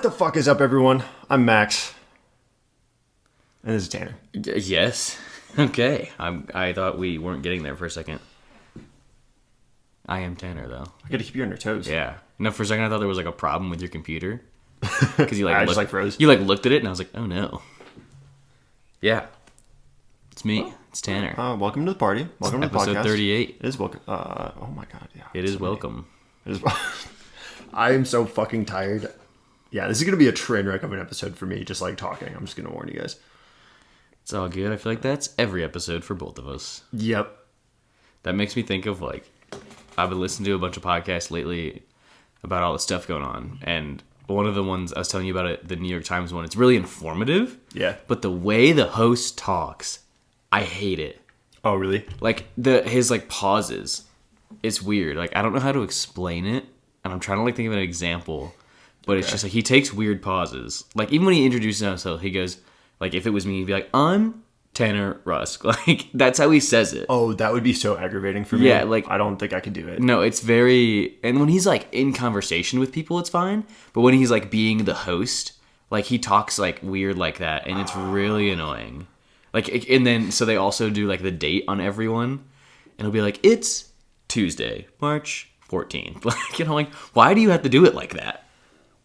What the fuck is up, everyone? I'm Max. And this is Tanner. Yes. Okay. I thought we weren't getting there for a second. I am Tanner, though. I gotta keep you on your toes. Yeah. No, for a second I thought there was like a problem with your computer. Because you I just froze. You looked at it and I was like, oh no. Yeah. It's me. Oh. It's Tanner. Welcome to the party. Welcome to the podcast. Episode 38. It is welcome. Oh my god, yeah. It is welcome. It is. I am so fucking tired. Yeah, this is gonna be a train wreck of an episode for me, just like talking. I'm just gonna warn you guys. It's all good. I feel like that's every episode for both of us. Yep. That makes me think of like, I've been listening to a bunch of podcasts lately about all the stuff going on, and one of the ones I was telling you about it, the New York Times one, it's really informative. Yeah. But the way the host talks, I hate it. Oh, really? Like his like pauses, it's weird. Like I don't know how to explain it, and I'm trying to like think of an example, but it's just like he takes weird pauses. Like even when he introduces himself, he goes like, if it was me, he'd be like, "I'm Tanner Rusk." Like that's how he says it. Oh, that would be so aggravating for me. Yeah, like I don't think I could do it. No, it's very. And when he's like in conversation with people, it's fine. But when he's like being the host, like he talks like weird like that, and it's really annoying. Like, and then so they also do like the date on everyone, and it'll be like, it's Tuesday, March 14th. Like, you know, like why do you have to do it like that?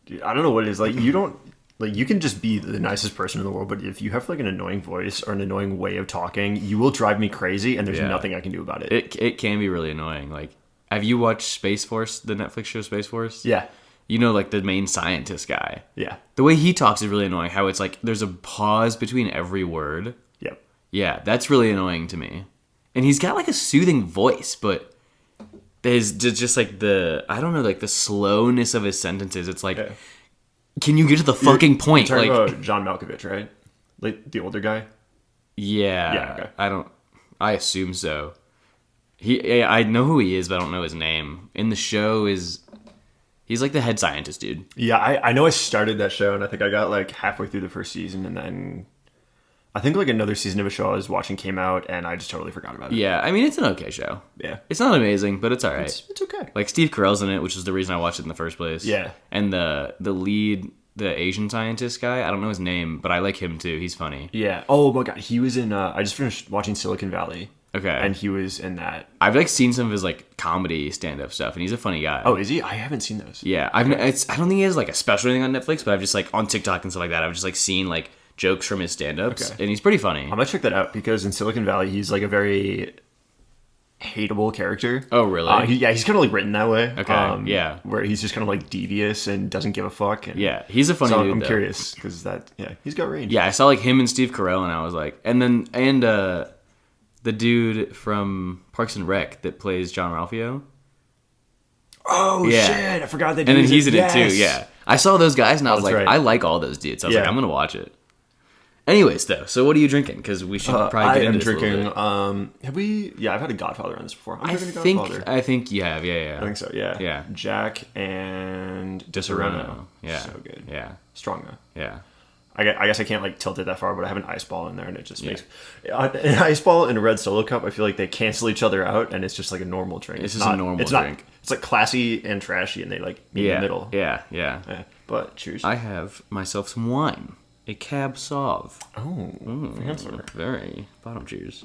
Dude, I don't know what it is. Like you don't. Like, you can just be the nicest person in the world, but if you have, like, an annoying voice or an annoying way of talking, you will drive me crazy, and there's nothing I can do about it. It can be really annoying. Like, have you watched Space Force, the Netflix show Space Force? Yeah. You know, like, the main scientist guy. Yeah. The way he talks is really annoying, how it's, like, there's a pause between every word. Yep. Yeah, that's really annoying to me. And he's got, like, a soothing voice, but there's just, like, I don't know, like, the slowness of his sentences. It's like... Yeah. Can you get to the fucking point? You're talking about John Malkovich, right? Like the older guy? Yeah. Yeah, okay. I assume so. I know who he is, but I don't know his name. In the show he's like the head scientist, dude. Yeah, I know I started that show, and I think I got like halfway through the first season, and then I think like another season of a show I was watching came out, and I just totally forgot about it. Yeah, I mean, it's an okay show. Yeah. It's not amazing, but it's all right. It's okay. Like, Steve Carell's in it, which is the reason I watched it in the first place. Yeah. And the lead, the Asian scientist guy, I don't know his name, but I like him too. He's funny. Yeah. Oh my god, he was in, I just finished watching Silicon Valley. Okay. And he was in that. I've, like, seen some of his, like, comedy stand-up stuff, and he's a funny guy. Oh, is he? I haven't seen those. Yeah. I don't think he has, like, a special thing on Netflix, but I've just, like, on TikTok and stuff like that, I've just, like, seen, like, jokes from his stand-ups, and he's pretty funny. I'm gonna check that out, because in Silicon Valley, he's like a very hateable character. Oh, really? He's kind of like written that way. Okay, yeah. Where he's just kind of like devious and doesn't give a fuck. And yeah, he's a funny dude, I'm though. curious, because he's got range. Yeah, I saw like him and Steve Carell, and I was like, and the dude from Parks and Rec that plays John Ralphio. Oh, shit, I forgot that. And then he's in it too, yeah. I saw those guys, and I was like, right. I like all those dudes. So I was like, I'm gonna watch it. Anyways, though, so what are you drinking? Because we should probably get into this a little bit. Have we? Yeah, I've had a Godfather on this before. I'm drinking a Godfather. I think you have. Yeah. I think so. Yeah. Yeah. Jack and Disaronno. Yeah. So good. Yeah. Strong though. Yeah. I guess I can't like tilt it that far, but I have an ice ball in there, and it just makes an ice ball and a red Solo cup. I feel like they cancel each other out, and it's just like a normal drink. It's just a normal drink. It's like classy and trashy, and they like meet in the middle. Yeah. But cheers. I have myself some wine. A Cab Sauv. Oh, fancy. Very. Bottom cheers.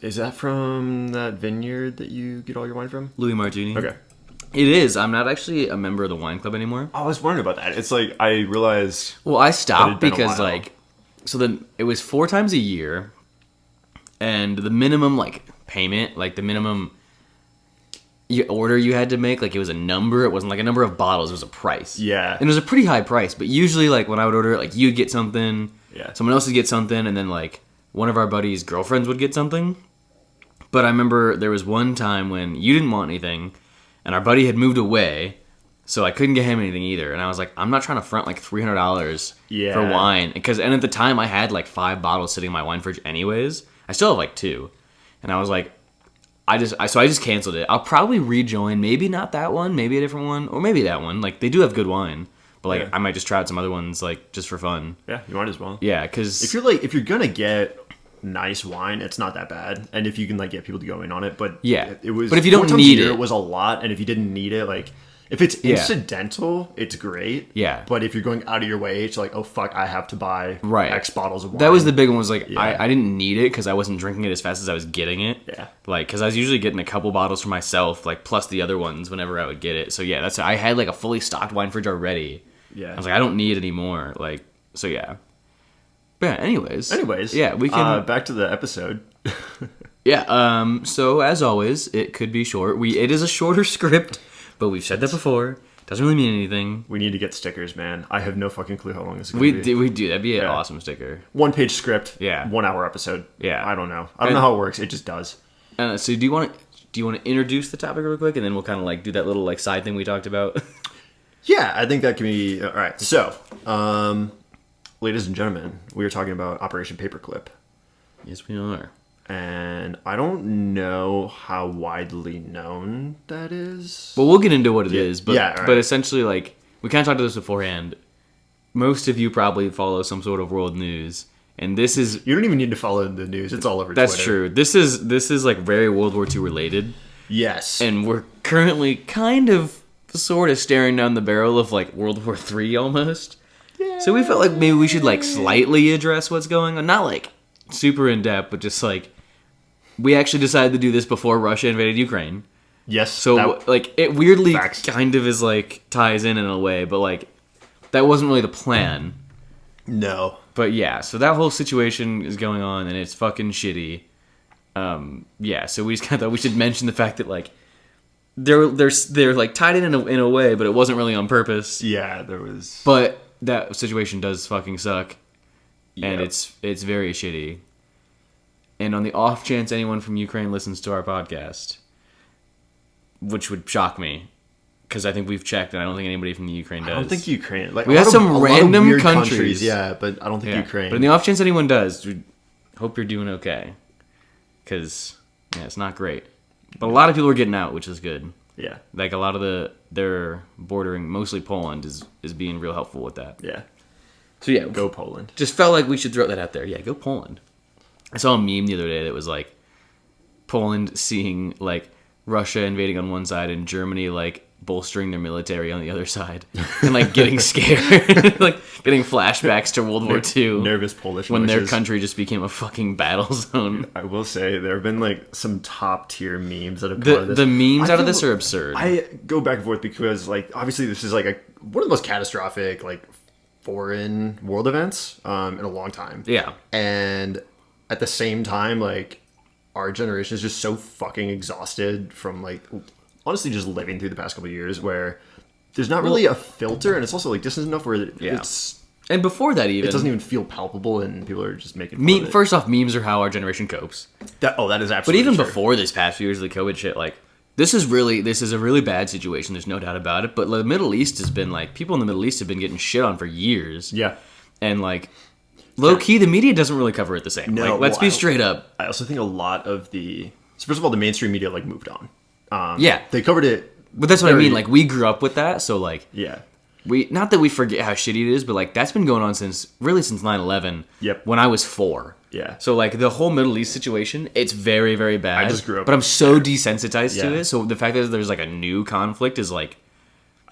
Is that from that vineyard that you get all your wine from? Louis Martini. Okay. It is. I'm not actually a member of the wine club anymore. I was wondering about that. It's like, I realized... Well, I stopped because, like... So then it was 4 times a year, and the minimum, like, payment, like, the minimum order you had to make, like, it was a number. It wasn't, like, a number of bottles. It was a price. Yeah. And it was a pretty high price, but usually, like, when I would order it, like, you'd get something, someone else would get something, and then, like, one of our buddies' girlfriends would get something. But I remember there was one time when you didn't want anything, and our buddy had moved away, so I couldn't get him anything either. And I was like, I'm not trying to front like $300 for wine. And at the time, I had like 5 bottles sitting in my wine fridge anyways. I still have like 2. And I was like, I just canceled it. I'll probably rejoin. Maybe not that one, maybe a different one, or maybe that one. Like, they do have good wine. But like, I might just try out some other ones, like, just for fun. Yeah, you might as well. Yeah, because... if you're gonna get nice wine, it's not that bad, and if you can like get people to go in on it, but yeah, it was. But if you don't need it, it was a lot, and if you didn't need it, like If it's incidental, it's great. Yeah. But if you're going out of your way to like, oh fuck, I have to buy X bottles of wine. That was the big one. Was like I didn't need it because I wasn't drinking it as fast as I was getting it. Yeah. Like because I was usually getting a couple bottles for myself, like plus the other ones whenever I would get it. So yeah, I had like a fully stocked wine fridge already. Yeah. I was like, I don't need any more. Like so yeah. But yeah. Anyways. Yeah, we can back to the episode. Yeah. So as always, it could be short. It is a shorter script, but we've said that before. Doesn't really mean anything. We need to get stickers, man. I have no fucking clue how long this is going to be. We do. That'd be an awesome sticker. 1-page script. Yeah. 1 hour episode. Yeah. I don't know. I don't know how it works. It just does. So do you want to introduce the topic real quick, and then we'll kind of like do that little like side thing we talked about? Yeah, I think that can be all right. So, ladies and gentlemen, we are talking about Operation Paperclip. Yes, we are. And I don't know how widely known that is. Well, we'll get into what it is, but right. But essentially, like we kind of talked about this beforehand. Most of you probably follow some sort of world news, and this is you don't even need to follow the news; it's all over. That's Twitter. true. This is like very World War II related. Yes, and we're currently kind of sort of staring down the barrel of like World War III almost. Yeah. So we felt like maybe we should like slightly address what's going on, not like super in depth, but just like. We actually decided to do this before Russia invaded Ukraine. Yes. So, like, it weirdly kind of is, like, ties in a way, but, like, that wasn't really the plan. No. But, yeah, so that whole situation is going on, and it's fucking shitty. Yeah, so we just kind of thought we should mention the fact that, like, they're like, tied in a way, but it wasn't really on purpose. Yeah, there was... But that situation does fucking suck. Yep. And it's very shitty. And on the off chance anyone from Ukraine listens to our podcast, which would shock me, because I think we've checked, and I don't think anybody from the Ukraine does. I don't think Ukraine. Like we have some random countries, yeah, but I don't think Ukraine. But in the off chance anyone does, we hope you're doing okay, because it's not great. But a lot of people are getting out, which is good. Yeah, like a lot of they're bordering, mostly Poland is being real helpful with that. Yeah. So yeah, go Poland. Just felt like we should throw that out there. Yeah, go Poland. I saw a meme the other day that was like Poland seeing like Russia invading on one side and Germany like bolstering their military on the other side and like getting scared, like getting flashbacks to World War II. Nervous Polish when noises. Their country just became a fucking battle zone. I will say there have been like some top tier memes that have come out of this. The memes out of this are absurd. I go back and forth because like obviously this is like one of the most catastrophic like foreign world events in a long time. Yeah, and at the same time, like, our generation is just so fucking exhausted from, like, honestly just living through the past couple of years where there's not really a filter, and it's also, like, distant enough where it's... And before that even... It doesn't even feel palpable, and people are just making fun of it. First off, memes are how our generation copes. That is absolutely But even true. before this past few years of the COVID shit, like, this is a really bad situation, there's no doubt about it, but the Middle East has been, like, people in the Middle East have been getting shit on for years. Yeah. And, like... Low key, the media doesn't really cover it the same. No, like, let's be straight up. I also think a lot of the... So first of all, the mainstream media, like, moved on. Yeah. They covered it... But that's what I mean. Like, we grew up with that, so, like... Yeah. Not that we forget how shitty it is, but, like, that's been going on since 9/11. Yep. When I was 4. Yeah. So, like, the whole Middle East situation, it's very, very bad. I just grew up... But I'm so desensitized to it, so the fact that there's, like, a new conflict is, like...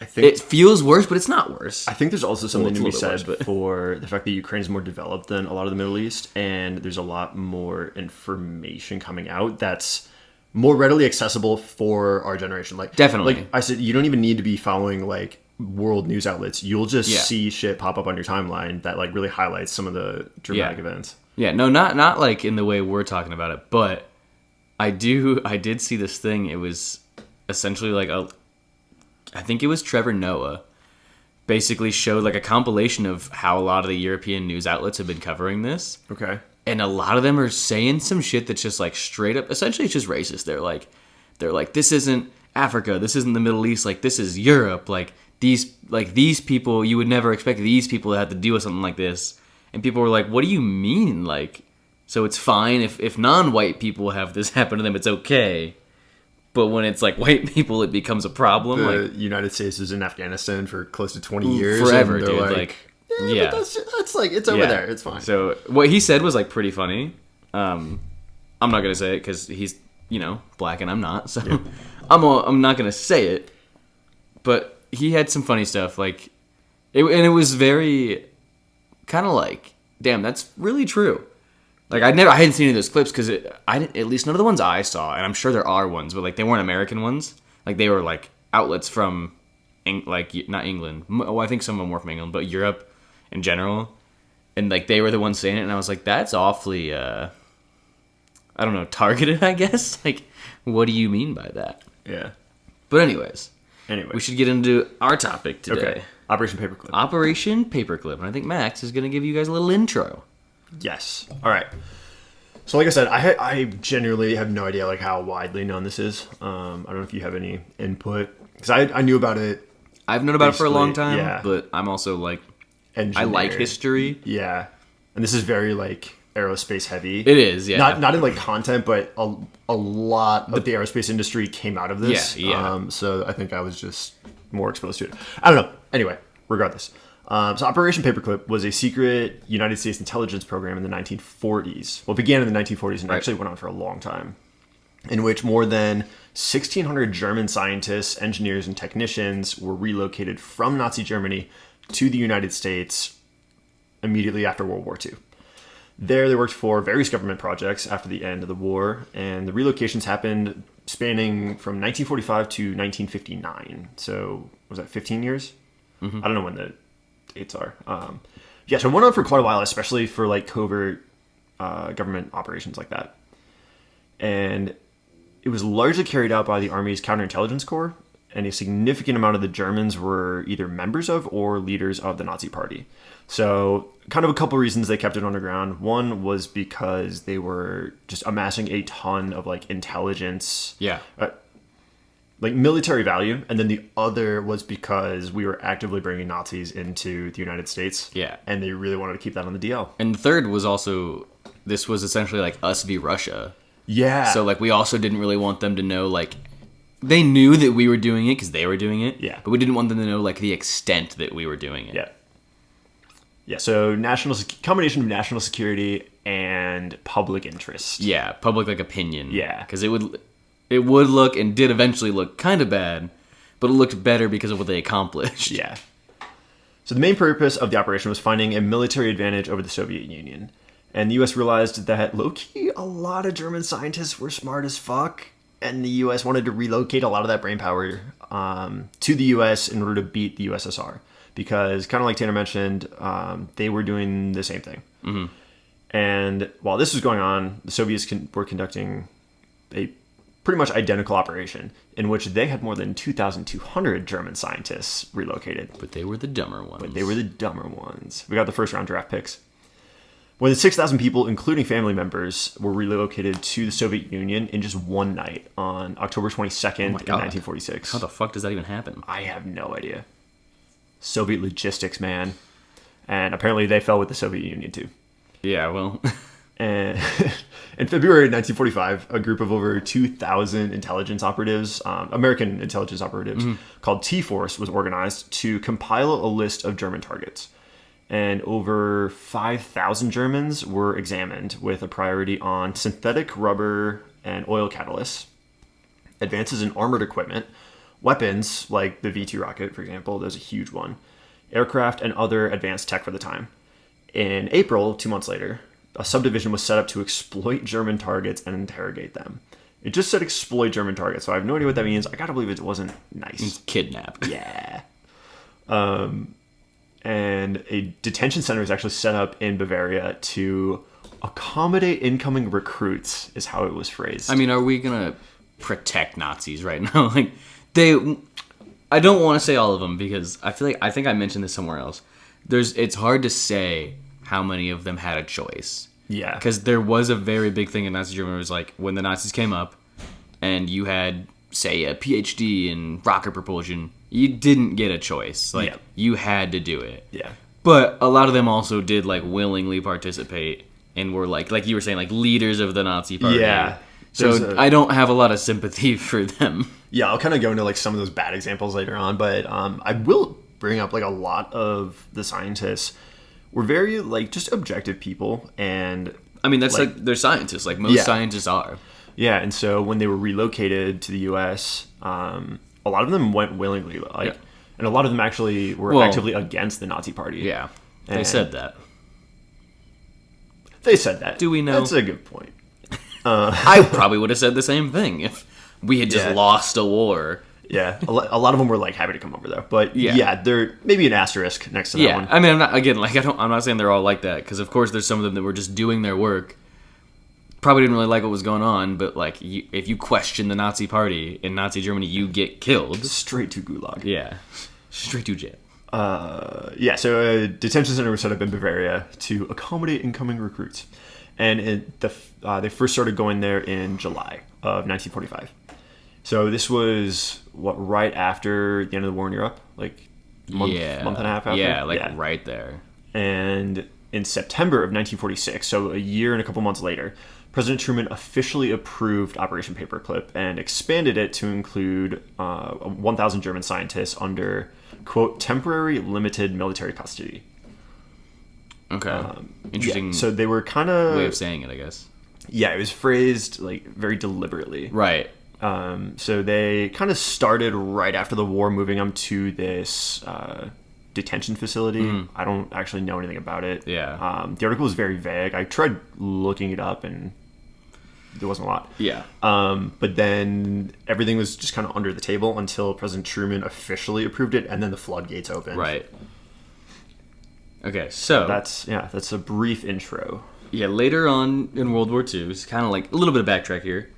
I think it feels worse, but it's not worse. I think there's also something to be said for the fact that Ukraine is more developed than a lot of the Middle East, and there's a lot more information coming out that's more readily accessible for our generation. Like, definitely. Like I said, you don't even need to be following like world news outlets. You'll just see shit pop up on your timeline that like really highlights some of the dramatic events. Yeah, no, not like in the way we're talking about it, but I did see this thing. It was essentially like I think it was Trevor Noah, basically showed like a compilation of how a lot of the European news outlets have been covering this. Okay. And a lot of them are saying some shit that's just like straight up, essentially it's just racist. They're like, this isn't Africa, this isn't the Middle East, like this is Europe. Like these people, you would never expect these people to have to deal with something like this. And people were like, what do you mean? Like, so it's fine if non-white people have this happen to them, it's okay. But when it's like white people, it becomes a problem. The United States was in Afghanistan for close to 20 years. Forever, dude. Like, yeah. But that's like, it's over there. It's fine. So what he said was like pretty funny. I'm not going to say it because he's, black and I'm not. So I'm not going to say it. But he had some funny stuff, like, and it was very kind of like, damn, that's really true. Like I hadn't seen any of those clips because at least none of the ones I saw, and I'm sure there are ones, but like they weren't American ones. Like they were like outlets from, like not England. Well, I think some of them were from England, but Europe in general, and like they were the ones saying it, and I was like, that's awfully, I don't know, targeted, I guess. Like, what do you mean by that? Yeah. But anyways, Anyway, we should get into our topic today. Okay. Operation Paperclip. Operation Paperclip, and I think Max is going to give you guys a little intro. Yes. All right. So, like I said, I genuinely have no idea like how widely known this is. I don't know if you have any input because I knew about it. I've known about it for a long time, yeah. But I'm also like, Engineer. I like history. Yeah, and this is very like aerospace heavy. It is, yeah. Not in like content, but a lot of the aerospace industry came out of this. Yeah. So I think I was just more exposed to it. I don't know. Anyway, regardless. So Operation Paperclip was a secret United States intelligence program in the 1940s. Well, it began in the 1940s and actually went on for a long time, in which more than 1,600 German scientists, engineers, and technicians were relocated from Nazi Germany to the United States immediately after World War II. There, they worked for various government projects after the end of the war, and the relocations happened spanning from 1945 to 1959. So, was that 15 years? Mm-hmm. I don't know when the dates are. Yeah, so it went on for quite a while, especially for like covert government operations like that. And it was largely carried out by the Army's counterintelligence corps, and a significant amount of the Germans were either members of or leaders of the Nazi Party. So kind of a couple reasons they kept it underground. One was because they were just amassing a ton of like intelligence. Yeah. Like military value, and then the other was because we were actively bringing Nazis into the United States. Yeah. And they really wanted to keep that on the DL. And the third was also, this was essentially like us v. Russia. Yeah. So like we also didn't really want them to know, like, they knew that we were doing it because they were doing it. Yeah. But we didn't want them to know like the extent that we were doing it. Yeah. Yeah, so combination of national security and public interest. Yeah, public like opinion. Yeah. Because it would look, and did eventually look, kind of bad, but it looked better because of what they accomplished. Yeah. So the main purpose of the operation was finding a military advantage over the Soviet Union. And the U.S. realized that, low-key, a lot of German scientists were smart as fuck, and the U.S. wanted to relocate a lot of that brainpower to the U.S. in order to beat the USSR. Because, kind of like Tanner mentioned, they were doing the same thing. Mm-hmm. And while this was going on, the Soviets were conducting a pretty much identical operation in which they had more than 2,200 German scientists relocated. But they were the dumber ones. We got the first round draft picks. More than 6,000 people, including family members, were relocated to the Soviet Union in just one night on October 22nd in 1946. How the fuck does that even happen? I have no idea. Soviet logistics, man. And apparently they fell with the Soviet Union too. Yeah, well. And in February 1945, a group of over 2,000 intelligence operatives, American intelligence operatives, called T-Force was organized to compile a list of German targets. And over 5,000 Germans were examined with a priority on synthetic rubber and oil catalysts, advances in armored equipment, weapons like the V-2 rocket, for example, there's a huge one, aircraft, and other advanced tech for the time. In April, 2 months later, a subdivision was set up to exploit German targets and interrogate them. It just said exploit German targets, so I have no idea what that means. I gotta believe it wasn't nice. It's kidnap. Yeah. And a detention center was actually set up in Bavaria to accommodate incoming recruits, is how it was phrased. I mean, are we gonna protect Nazis right now? Like, I don't want to say all of them because I think I mentioned this somewhere else. It's hard to say how many of them had a choice. Yeah. Because there was a very big thing in Nazi Germany. It was like when the Nazis came up and you had, say, a PhD in rocket propulsion, you didn't get a choice. Like, you had to do it. Yeah. But a lot of them also did, like, willingly participate and were, like you were saying, like, leaders of the Nazi party. Yeah. So I don't have a lot of sympathy for them. Yeah, I'll kind of go into, like, some of those bad examples later on, but I will bring up, like, a lot of the scientists were very, like, just objective people, and... I mean, that's, like they're scientists. Like, most scientists are. Yeah, and so when they were relocated to the U.S., a a lot of them went willingly, like, and a lot of them actually were actively against the Nazi Party. Yeah, they said that. They said that. Do we know? That's a good point. I probably would have said the same thing if we had just lost a war. Yeah, a lot of them were like happy to come over though, but they're maybe an asterisk next to that one. I mean, I'm not saying they're all like that, because of course there's some of them that were just doing their work, probably didn't really like what was going on, but like if you question the Nazi Party in Nazi Germany, you get killed. Straight to Gulag. Yeah, straight to jail. So a detention center was set up in Bavaria to accommodate incoming recruits, and they first started going there in July of 1945. So this was right after the end of the war in Europe, like month and a half after. Yeah, right there. And in September of 1946, so a year and a couple months later, President Truman officially approved Operation Paperclip and expanded it to include 1,000 German scientists under, quote, temporary limited military custody. Okay. Interesting. So they were kind of way of saying it, I guess. Yeah, it was phrased like very deliberately. Right. So they kind of started right after the war, moving them to this detention facility. I don't actually know anything about it. Yeah. The article was very vague. I tried looking it up, and there wasn't a lot. Yeah. But then everything was just kind of under the table until President Truman officially approved it, and then the floodgates opened. Right. Okay, so that's a brief intro. Yeah, later on in World War II, it's kind of like a little bit of backtrack here.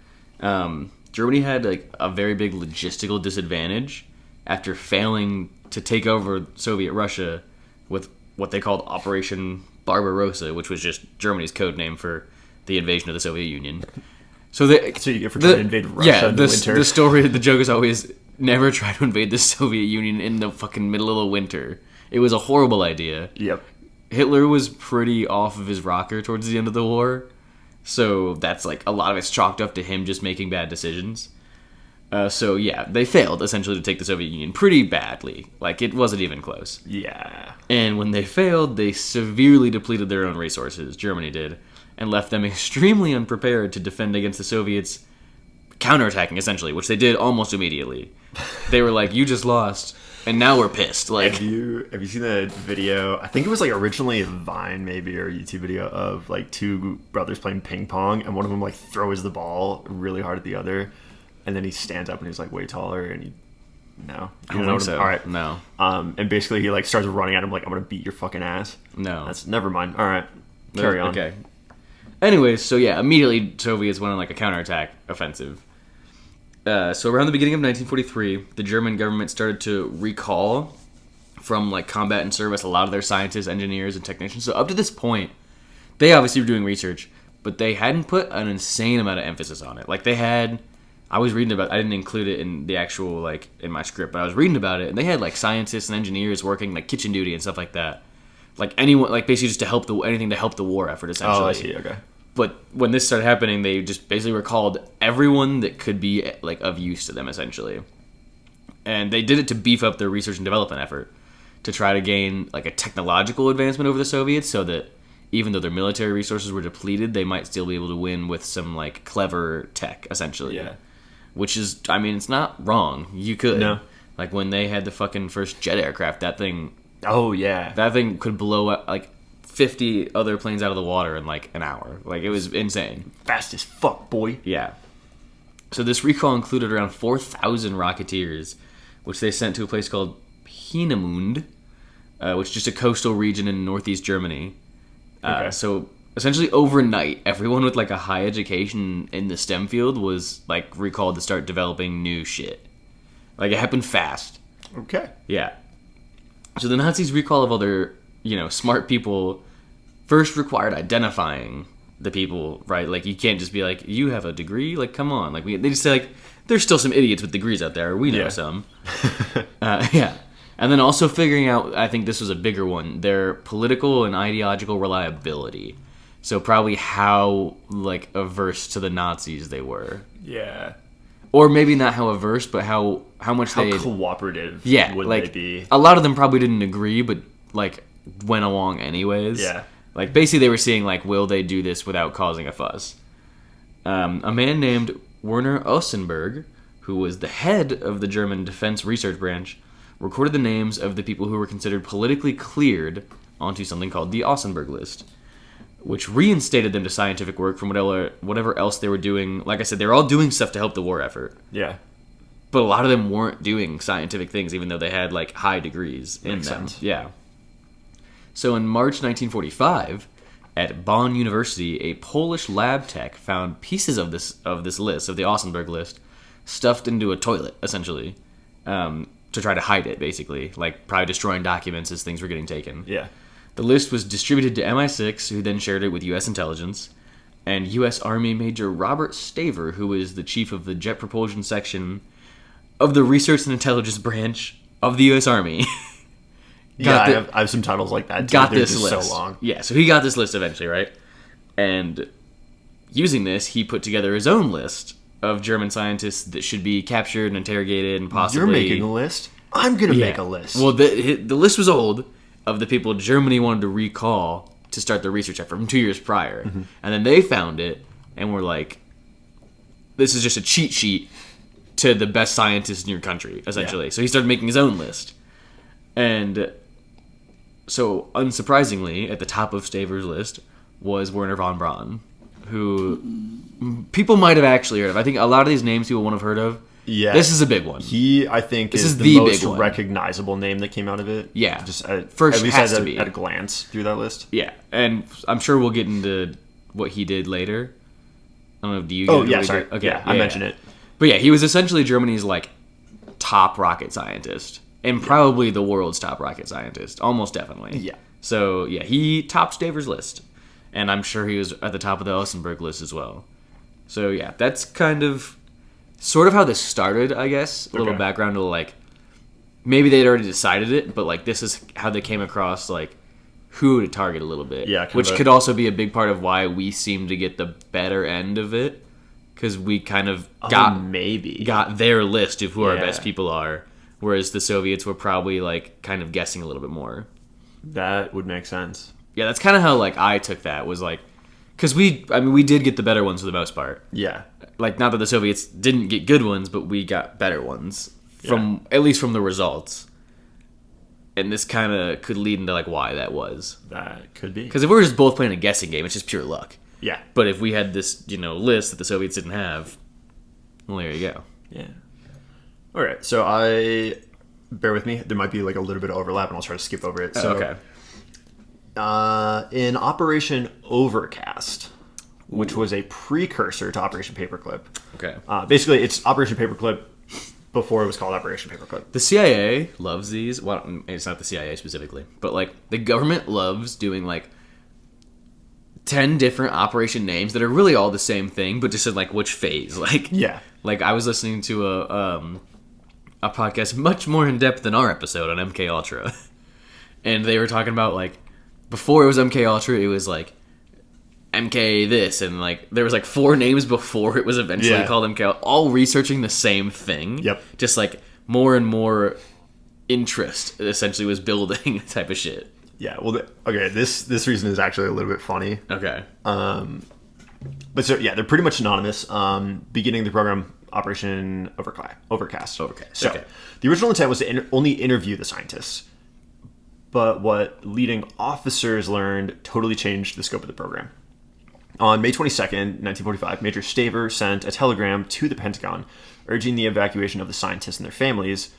Germany had like a very big logistical disadvantage after failing to take over Soviet Russia with what they called Operation Barbarossa, which was just Germany's code name for the invasion of the Soviet Union. So you get for trying to invade Russia in the winter. The story, the joke is always never try to invade the Soviet Union in the fucking middle of the winter. It was a horrible idea. Yep. Hitler was pretty off of his rocker towards the end of the war. So that's like a lot of it's chalked up to him just making bad decisions. So yeah, they failed essentially to take the Soviet Union pretty badly. Like it wasn't even close. Yeah. And when they failed, they severely depleted their own resources, Germany did, and left them extremely unprepared to defend against the Soviets counterattacking essentially, which they did almost immediately. They were like, "You just lost, and now we're pissed." Like, have you seen that video? I think it was like originally a Vine maybe or a YouTube video of like two brothers playing ping pong, and one of them like throws the ball really hard at the other, and then he stands up and he's like way taller, and he no, I don't think so. All right, no. And basically he like starts running at him like, "I'm gonna beat your fucking ass." No, that's never mind. All right, carry on. Okay. Anyways, so yeah, immediately Soviets went on like a counterattack offensive. So around the beginning of 1943, the German government started to recall from like combat and service a lot of their scientists, engineers, and technicians. So up to this point, they obviously were doing research, but they hadn't put an insane amount of emphasis on it. Like they had, I was reading about, I didn't include it in the actual like in my script, but I was reading about it, and they had like scientists and engineers working like kitchen duty and stuff like that. Like anyone, like basically just to help anything to help the war effort essentially. Oh, I see. Okay. But when this started happening, they just basically recalled everyone that could be like of use to them, essentially. And they did it to beef up their research and development effort, to try to gain like a technological advancement over the Soviets, so that even though their military resources were depleted, they might still be able to win with some like clever tech, essentially. Yeah. Which is, I mean, it's not wrong. You could. No. Like when they had the fucking first jet aircraft, that thing. Oh yeah. That thing could blow up like 50 other planes out of the water in like an hour. Like it was insane. Fast as fuck, boy. Yeah. So this recall included around 4,000 Rocketeers, which they sent to a place called Peenemünde, which is just a coastal region in northeast Germany. Okay. So essentially overnight, everyone with like a high education in the STEM field was like recalled to start developing new shit. Like it happened fast. Okay. Yeah. So the Nazis' recall of other, smart people first required identifying the people, right? Like, you can't just be like, you have a degree? Like, come on. Like, they just say, like, there's still some idiots with degrees out there. We know some. Yeah. And then also figuring out, I think this was a bigger one, their political and ideological reliability. So probably how, like, averse to the Nazis they were. Yeah. Or maybe not how averse, but how much how they... cooperative would like, they be? A lot of them probably didn't agree, but, like, went along anyways. Yeah. Like, basically they were seeing, like, will they do this without causing a fuss? A man named Werner Ossenberg who was the head of the German Defense Research Branch, recorded the names of the people who were considered politically cleared onto something called the Ausenberg List, which reinstated them to scientific work from whatever else they were doing. Like I said, they were all doing stuff to help the war effort. Yeah. But a lot of them weren't doing scientific things, even though they had, like, high degrees in Makes them. sense. Yeah. So in March 1945, at Bonn University, a Polish lab tech found pieces of this list, of the Ausenberg list, stuffed into a toilet, essentially, to try to hide it, basically. Like, probably destroying documents as things were getting taken. Yeah. The list was distributed to MI6, who then shared it with U.S. intelligence, and U.S. Army Major Robert Staver, who was the chief of the Jet Propulsion Section of the Research and Intelligence Branch of the U.S. Army. I have some titles like that, too. Got They're this just list. so long. Yeah, so he got this list eventually, right? And using this, he put together his own list of German scientists that should be captured and interrogated and possibly... You're making a list? I'm going to make a list. Well, the list was old of the people Germany wanted to recall to start the research effort from 2 years prior. Mm-hmm. And then they found it and were like, this is just a cheat sheet to the best scientists in your country, essentially. Yeah. So he started making his own list. And so, unsurprisingly, at the top of Staver's list was Werner von Braun, who people might have actually heard of. I think a lot of these names people won't have heard of. Yeah. This is a big one. He, I think, is the most recognizable name that came out of it. Yeah. Just first at least has to be. At a glance through that list. Yeah. And I'm sure we'll get into what he did later. I don't know, do you get Oh, yeah, sorry. Okay, yeah, I mentioned it. But yeah, he was essentially Germany's, like, top rocket scientist. And probably the world's top rocket scientist. Almost definitely. Yeah. So, yeah, he topped Staver's list. And I'm sure he was at the top of the Ausenberg list as well. So, yeah, that's kind of... sort of how this started, I guess. A little background to, like... maybe they'd already decided it, but, like, this is how they came across, like, who to target a little bit. Yeah. Which could also be a big part of why we seem to get the better end of it. Because we kind of got their list of who our best people are. Whereas the Soviets were probably, like, kind of guessing a little bit more. That would make sense. Yeah, that's kind of how, like, I took that. Was, like... because we did get the better ones for the most part. Yeah. Like, not that the Soviets didn't get good ones, but we got better ones. At least from the results. And this kind of could lead into, like, why that was. That could be. Because if we were just both playing a guessing game, it's just pure luck. Yeah. But if we had this, list that the Soviets didn't have, well, there you go. Yeah. All right. So bear with me. There might be, like, a little bit of overlap, and I'll try to skip over it. So, okay. In Operation Overcast, which was a precursor to Operation Paperclip. Okay. Basically, it's Operation Paperclip before it was called Operation Paperclip. The CIA loves these. Well, it's not the CIA specifically, but, like, the government loves doing, like, 10 different operation names that are really all the same thing, but just in, like, which phase. Like, yeah. Like, I was listening to a podcast much more in depth than our episode on MK Ultra, and they were talking about, like, before it was MK Ultra, it was like MK this, and like there was like 4 names before it was eventually called MK, all researching the same thing. Yep. Just like more and more interest essentially was building type of shit. Yeah. Well, this reason is actually a little bit funny. Okay. But so yeah, they're pretty much synonymous. Beginning the program, Operation Overcast. So the original intent was to only interview the scientists. But what leading officers learned totally changed the scope of the program. On May 22nd, 1945, Major Staver sent a telegram to the Pentagon urging the evacuation of the scientists and their families,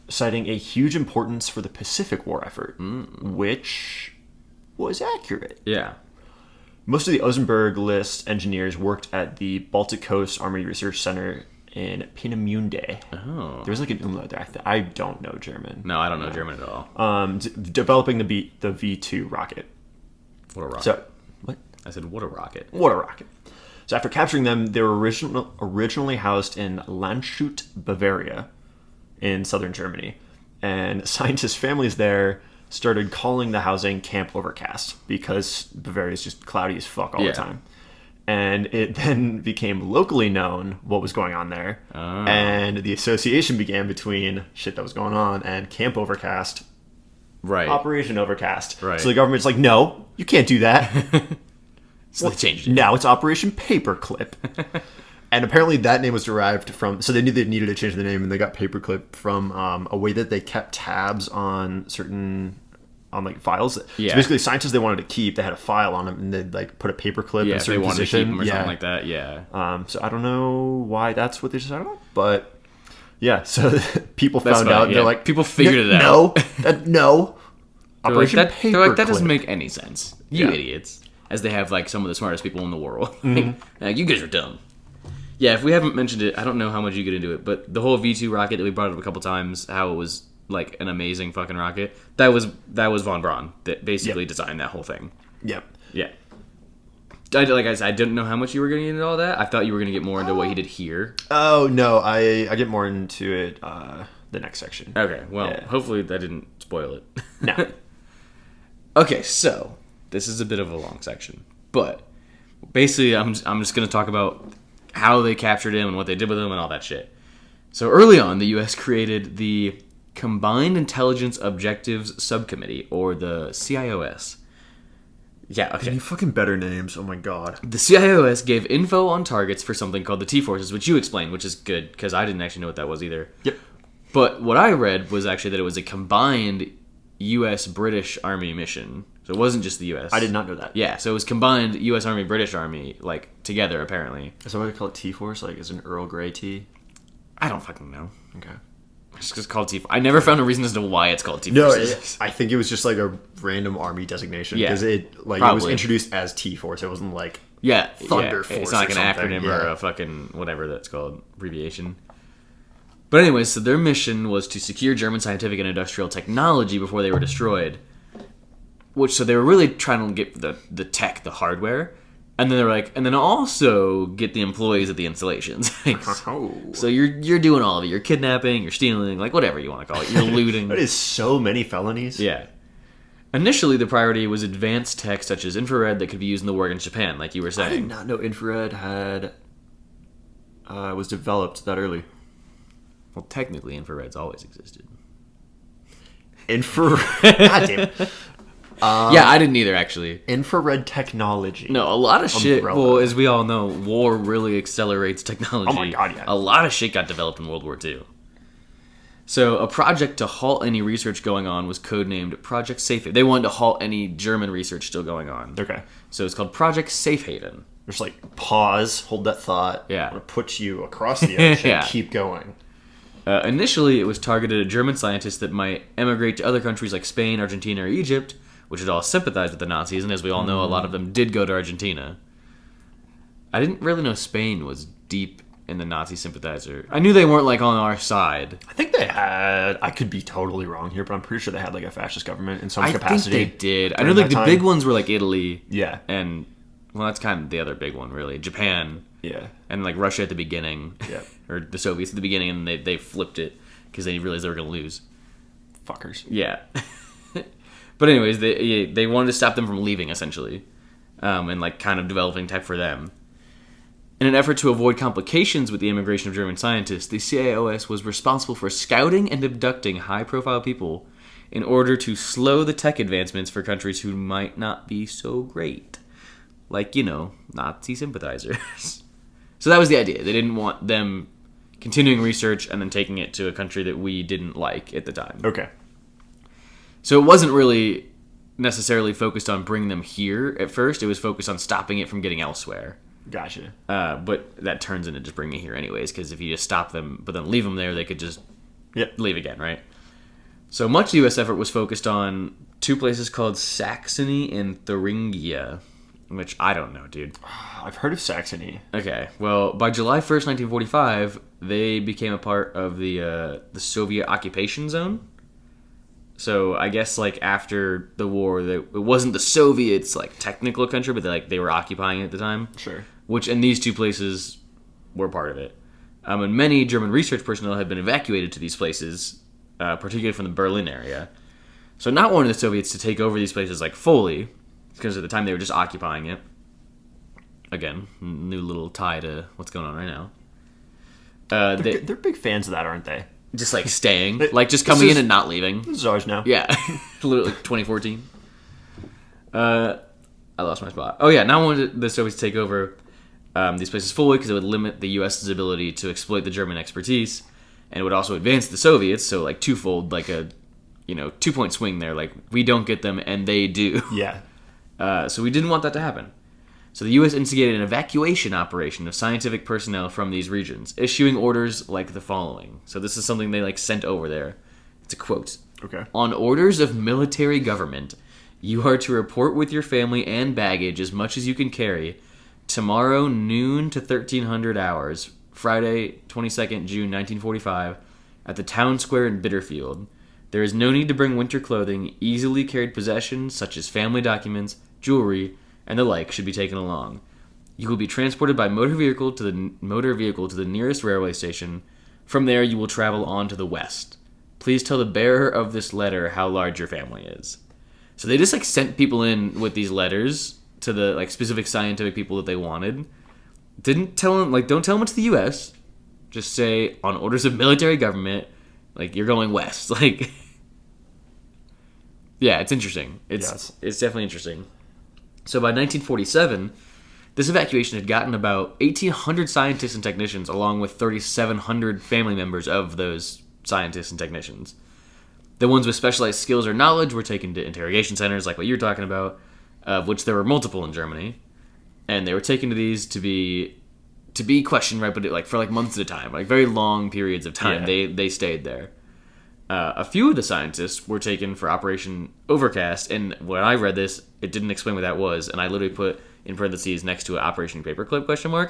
citing a huge importance for the Pacific War effort, which was accurate. Yeah. Most of the Ausenberg list engineers worked at the Baltic Coast Army Research Center in Peenemünde. Oh. There's like an umlaut there. I don't know German. No, I don't know German at all. Developing the V2 rocket. What a rocket. So, what? I said, what a rocket. What a rocket. So after capturing them, they were originally housed in Landshut, Bavaria, in southern Germany. And scientists' families there started calling the housing Camp Overcast because Bavaria is just cloudy as fuck all the time. And it then became locally known what was going on there. Oh. And the association began between shit that was going on and Camp Overcast. Right. Operation Overcast. Right. So the government's like, no, you can't do that. So they changed it. Now it's Operation Paperclip. And apparently that name was derived from, so they knew they needed to change the name, and they got Paperclip from a way that they kept tabs on certain, on like files. Yeah. So basically scientists they wanted to keep, they had a file on them, and they'd like put a paperclip in a certain position. To keep them or something like that, yeah. So I don't know why that's what they decided on, but yeah, so people That's found funny, out, yeah. they're like, People figured it out. No. Operation Paperclip. They're like, that doesn't make any sense. You idiots. As they have like some of the smartest people in the world. Like, you guys are dumb. Yeah, if we haven't mentioned it, I don't know how much you get into it, but the whole V2 rocket that we brought up a couple times, how it was like an amazing fucking rocket, that was von Braun that basically designed that whole thing. Yep. Yeah. Like I said, I didn't know how much you were getting into all that. I thought you were going to get more into what he did here. Oh, no, I get more into it the next section. Okay, well, hopefully that didn't spoil it. No. Okay, so this is a bit of a long section, but basically I'm just going to talk about how they captured him and what they did with him and all that shit. So early on, the U.S. created the Combined Intelligence Objectives Subcommittee, or the CIOS. Yeah, okay. Any fucking better names, oh my god. The CIOS gave info on targets for something called the T-Forces, which you explained, which is good, because I didn't actually know what that was either. Yep. But what I read was actually that it was a combined U.S.-British Army mission. So it wasn't just the U.S. I did not know that. Yeah, so it was combined U.S. Army, British Army, like, together, apparently. Is that why they call it T-Force? Like, is it an Earl Grey tea? I don't fucking know. Okay. It's just called T-Force. I never found a reason as to why it's called T-Force. No, I think it was just like a random army designation. Yeah, because it probably. was introduced as T-Force. It wasn't like Thunder Force. It's not like an something. acronym or a fucking whatever that's called, abbreviation. But anyways, so their mission was to secure German scientific and industrial technology before they were destroyed. So they were really trying to get the tech, the hardware, and then they were like, and then also get the employees at the installations. So you're doing all of it. You're kidnapping, you're stealing, like whatever you want to call it. You're looting. That is so many felonies. Yeah. Initially, the priority was advanced tech such as infrared that could be used in the war against Japan, like you were saying. I did not know infrared was developed that early. Well, technically, infrared's always existed. Infrared. God damn it. Yeah, I didn't either, actually. Infrared technology. No, a lot of shit. Umbrella. Well, as we all know, war really accelerates technology. Oh my god, yeah. A lot of shit got developed in World War II. So, a project to halt any research going on was codenamed Project Safe Haven. They wanted to halt any German research still going on. Okay. So, it's called Project Safe Haven. Just like pause, hold that thought. Yeah. I'm gonna put you across the ocean. Yeah. Keep going. Initially, it was targeted at German scientists that might emigrate to other countries like Spain, Argentina, or Egypt, which had all sympathized with the Nazis, and as we all know, a lot of them did go to Argentina. I didn't really know Spain was deep in the Nazi sympathizer. I knew they weren't, like, on our side. I think they had, I could be totally wrong here, but I'm pretty sure they had like a fascist government in some capacity. I think they did. I know like the big ones were like Italy. Yeah. And, well, that's kind of the other big one, really. Japan. Yeah. And like Russia at the beginning. Yeah. Or the Soviets at the beginning, and they flipped it because they realized they were going to lose. Fuckers. Yeah. But anyways, they wanted to stop them from leaving, essentially. And like kind of developing tech for them. In an effort to avoid complications with the immigration of German scientists, the CIOS was responsible for scouting and abducting high-profile people in order to slow the tech advancements for countries who might not be so great. Like, Nazi sympathizers. So that was the idea. They didn't want them continuing research and then taking it to a country that we didn't like at the time. Okay. So it wasn't really necessarily focused on bringing them here at first. It was focused on stopping it from getting elsewhere. Gotcha. But that turns into just bringing it here anyways, because if you just stop them but then leave them there, they could just leave again, right? So much of the U.S. effort was focused on two places called Saxony and Thuringia, which I don't know, dude. I've heard of Saxony. Okay, well, by July 1st, 1945, they became a part of the Soviet occupation zone. So I guess like after the war, it wasn't the Soviets' like technical country, but they were occupying it at the time. Sure. And these two places were part of it. And many German research personnel had been evacuated to these places, particularly from the Berlin area. So not wanting the Soviets to take over these places like fully, because at the time they were just occupying it. Again, new little tie to what's going on right now. They're big fans of that, aren't they? Just like staying, like just coming in and not leaving. This is ours now. Yeah, literally 2014. I lost my spot. Oh yeah, now wanted the Soviets to take over. these places fully because it would limit the U.S.'s ability to exploit the German expertise, and it would also advance the Soviets. So like twofold, like a 2-point swing there. Like we don't get them and they do. Yeah. So we didn't want that to happen. So the U.S. instigated an evacuation operation of scientific personnel from these regions, issuing orders like the following. So this is something they like sent over there. It's a quote. Okay. On orders of military government, you are to report with your family and baggage as much as you can carry tomorrow noon to 1300 hours, Friday, 22nd June 1945, at the town square in Bitterfield. There is no need to bring winter clothing. Easily carried possessions such as family documents, jewelry, and the like should be taken along. You will be transported by motor vehicle to the nearest railway station. From there, you will travel on to the west. Please tell the bearer of this letter how large your family is. So they just like sent people in with these letters to the like specific scientific people that they wanted. Didn't tell them don't tell them it's the U.S. Just say on orders of military government, like you're going west. Like, yeah, it's interesting. It's definitely interesting. So by 1947, this evacuation had gotten about 1,800 scientists and technicians, along with 3,700 family members of those scientists and technicians. The ones with specialized skills or knowledge were taken to interrogation centers, like what you're talking about, of which there were multiple in Germany, and they were taken to these to be questioned, right? But like for like months at a time, like very long periods of time, they stayed there. A few of the scientists were taken for Operation Overcast, and when I read this, it didn't explain what that was, and I literally put in parentheses next to it Operation Paperclip ?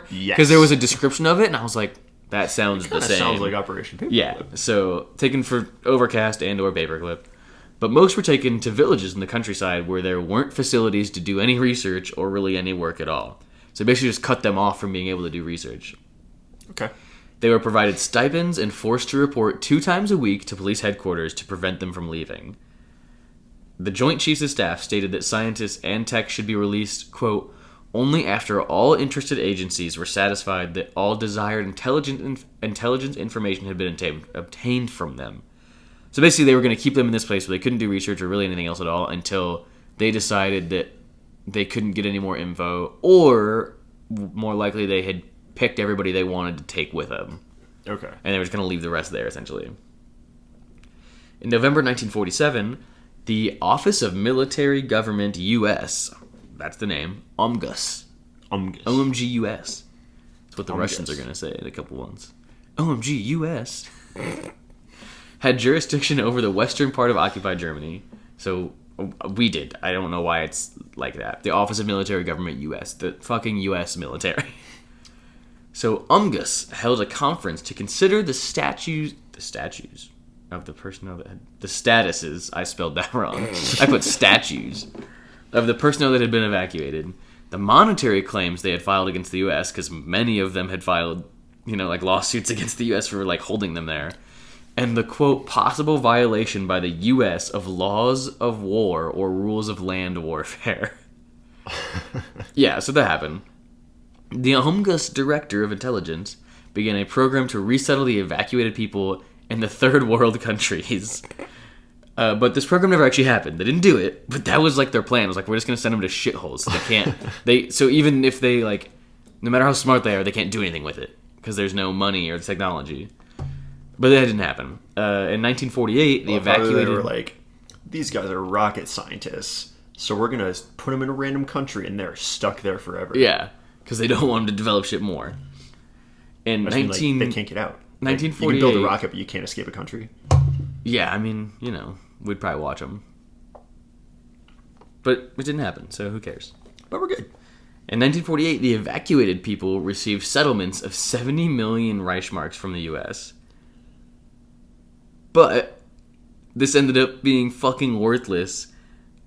Yes. Because there was a description of it, and I was like, that sounds the same. Sounds like Operation Paperclip. Yeah, so taken for Overcast and or Paperclip. But most were taken to villages in the countryside where there weren't facilities to do any research or really any work at all. So basically just cut them off from being able to do research. Okay. They were provided stipends and forced to report 2 times a week to police headquarters to prevent them from leaving. The Joint Chiefs of Staff stated that scientists and tech should be released, quote, only after all interested agencies were satisfied that all desired intelligence information had been obtained from them. So basically they were going to keep them in this place where they couldn't do research or really anything else at all until they decided that they couldn't get any more info, or more likely they had picked everybody they wanted to take with them. Okay. And they were just going to leave the rest there, essentially. In November 1947, the Office of Military Government U.S., that's the name, OMGUS. OMG-US. That's what the Russians are going to say in a couple ones. OMG-US. Had jurisdiction over the western part of occupied Germany. So we did. I don't know why it's like that. The Office of Military Government U.S. The fucking U.S. military. So UMGUS held a conference to consider the statues of the personnel that had... The statuses, I spelled that wrong. I put statues of the personnel that had been evacuated. The monetary claims they had filed against the U.S., because many of them had filed, like lawsuits against the U.S. for like holding them there. And the, quote, possible violation by the U.S. of laws of war or rules of land warfare. Yeah, so that happened. The UMGUS Director of Intelligence began a program to resettle the evacuated people in the third world countries. But this program never actually happened. They didn't do it, but that was like their plan. It was like, we're just going to send them to shitholes. So they can't... So even if they, like... No matter how smart they are, they can't do anything with it. Because there's no money or technology. But that didn't happen. In 1948, the evacuated... They were like, these guys are rocket scientists, so we're going to put them in a random country, and they're stuck there forever. Yeah, because they don't want them to develop shit more. In they can't get out. 1948... You can build a rocket, but you can't escape a country. Yeah, I mean, we'd probably watch them. But it didn't happen, so who cares? But we're good. In 1948, the evacuated people received settlements of 70 million Reichsmarks from the U.S., but this ended up being fucking worthless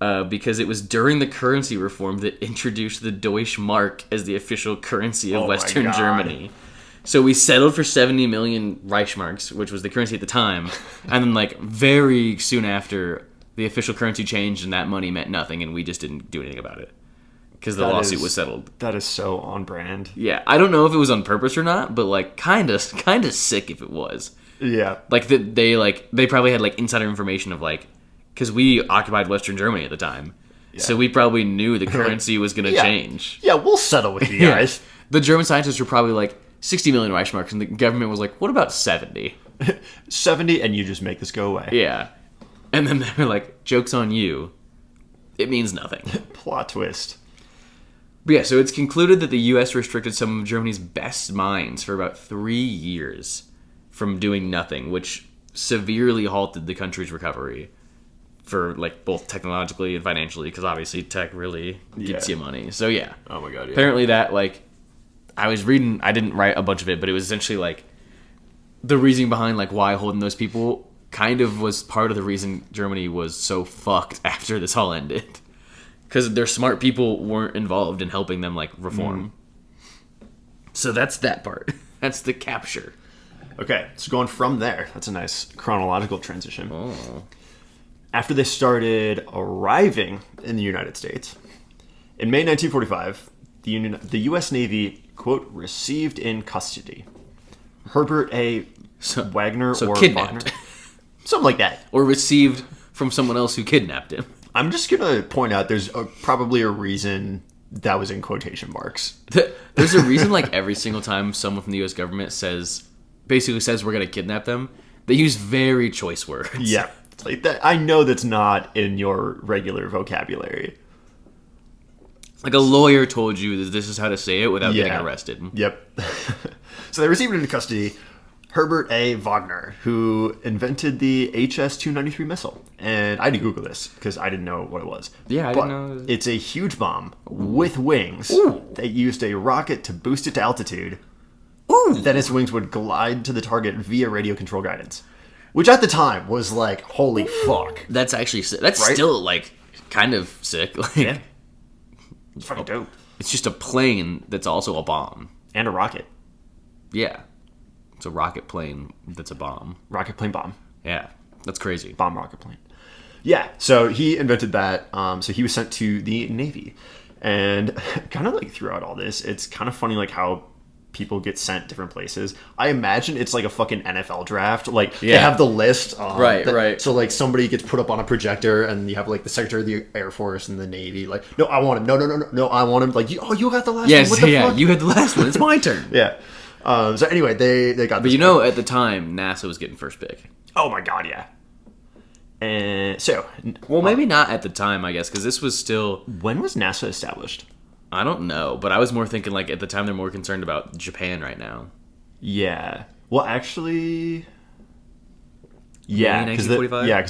because it was during the currency reform that introduced the Deutsche Mark as the official currency of Western Germany. So we settled for 70 million Reichsmarks, which was the currency at the time, and then like very soon after, the official currency changed and that money meant nothing, and we just didn't do anything about it because the lawsuit was settled. That is so on brand. Yeah, I don't know if it was on purpose or not, but like kind of sick if it was. Yeah, like they probably had like insider information of like, because we occupied Western Germany at the time, so we probably knew the currency was going to change. Yeah, we'll settle with you guys. The German scientists were probably like 60 million Reichsmarks, and the government was like, what about 70? 70, and you just make this go away. Yeah. And then they were like, joke's on you. It means nothing. Plot twist. But yeah, so it's concluded that the U.S. restricted some of Germany's best minds for about 3 years from doing nothing, which severely halted the country's recovery for like both technologically and financially, because obviously tech really gets you money. So yeah. Oh my god, yeah. Apparently that, like, I was reading, I didn't write a bunch of it, but it was essentially like the reasoning behind like why holding those people kind of was part of the reason Germany was so fucked after this all ended. Because their smart people weren't involved in helping them, like, reform. So that's that part. That's the capture. Okay, so going from there, that's a nice chronological transition. Oh. After they started arriving in the United States, in May 1945, the U.S. Navy, quote, received in custody Herbert A. Wagner or kidnapped. Wagner. Something like that. Or received from someone else who kidnapped him. I'm just going to point out there's probably a reason that was in quotation marks. There's a reason, like, every single time someone from the U.S. government basically says we're going to kidnap them, they use very choice words. Yeah. It's like that. I know that's not in your regular vocabulary. Like a lawyer told you that this is how to say it without getting arrested. Yep. So they received into custody Herbert A. Wagner, who invented the HS-293 missile. And I had to Google this because I didn't know what it was. Yeah, I didn't know. It's a huge bomb with wings that used a rocket to boost it to altitude. Then its wings would glide to the target via radio control guidance. Which at the time was like, holy fuck. That's actually sick. That's still, like, kind of sick. Like, yeah. It's fucking dope. It's just a plane that's also a bomb. And a rocket. Yeah. It's a rocket plane that's a bomb. Rocket plane bomb. Yeah. That's crazy. Bomb rocket plane. Yeah, so he invented that. So he was sent to the Navy. And kind of like throughout all this, it's kind of funny like how people get sent different places. I imagine it's like a fucking NFL draft. Like they have the list. Right. So like somebody gets put up on a projector and you have like the Secretary of the Air Force and the Navy. Like, no, I want him. No, I want him. Like, you got the last one. What the fuck? You had the last one. It's my turn. Yeah. So anyway, they got. But at the time, NASA was getting first pick. Oh my god, yeah. And so, well, maybe not at the time, I guess, because this was still. When was NASA established? I don't know, but I was more thinking like at the time they're more concerned about Japan right now. Yeah. Well, actually. Yeah, because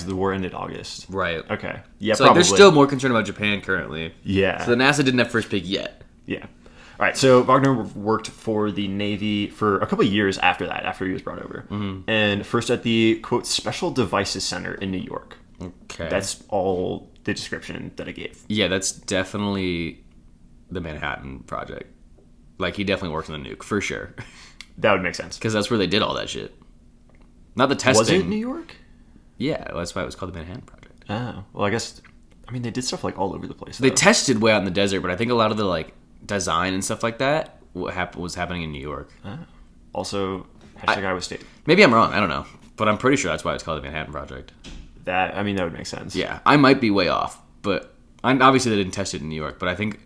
the war ended August. Right. Okay. Yeah, so probably. Like, they're still more concerned about Japan currently. Yeah. So the NASA didn't have first pick yet. Yeah. All right, so Wagner worked for the Navy for a couple of years after that, after he was brought over. Mm-hmm. And first at the, quote, Special Devices Center in New York. Okay. That's all the description that I gave. Yeah, that's definitely the Manhattan Project. Like, he definitely worked on the nuke, for sure. That would make sense. Because that's where they did all that shit. Not the testing. Was it New York? Yeah, that's why it was called the Manhattan Project. Oh, well, I guess, they did stuff, like, all over the place. They tested way out in the desert, but I think a lot of the, like, design and stuff like that was happening in New York. Also, Iowa State. Maybe I'm wrong. I don't know. But I'm pretty sure that's why it's called the Manhattan Project. That would make sense. Yeah. I might be way off. But obviously they didn't test it in New York. But I think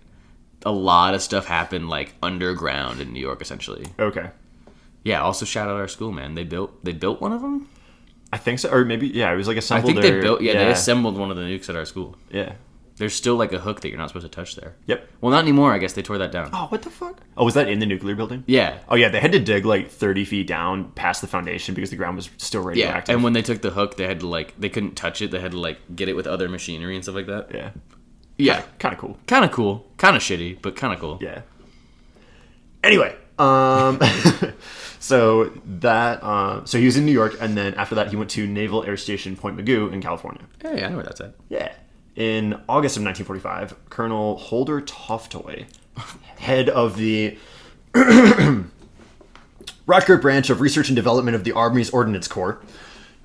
a lot of stuff happened like underground in New York, essentially. Okay. Yeah. Also, shout out our school, man. They built one of them? I think so. Or maybe, it was like assembled. I think they assembled one of the nukes at our school. Yeah. There's still, like, a hook that you're not supposed to touch there. Yep. Well, not anymore. I guess they tore that down. Oh, what the fuck? Oh, was that in the nuclear building? Yeah. Oh, yeah. They had to dig, like, 30 feet down past the foundation because the ground was still radioactive. Yeah, and when they took the hook, they had to, like, they couldn't touch it. They had to, like, get it with other machinery and stuff like that. Yeah. Yeah. Kind of cool. Kind of cool. Kind of shitty, but kind of cool. Yeah. Anyway, so he was in New York, and then after that, he went to Naval Air Station Point Mugu in California. Hey, I know where that's at. Yeah. In August of 1945, Colonel Holder Toftoy, head of the Rutger branch of Research and Development of the Army's Ordnance Corps,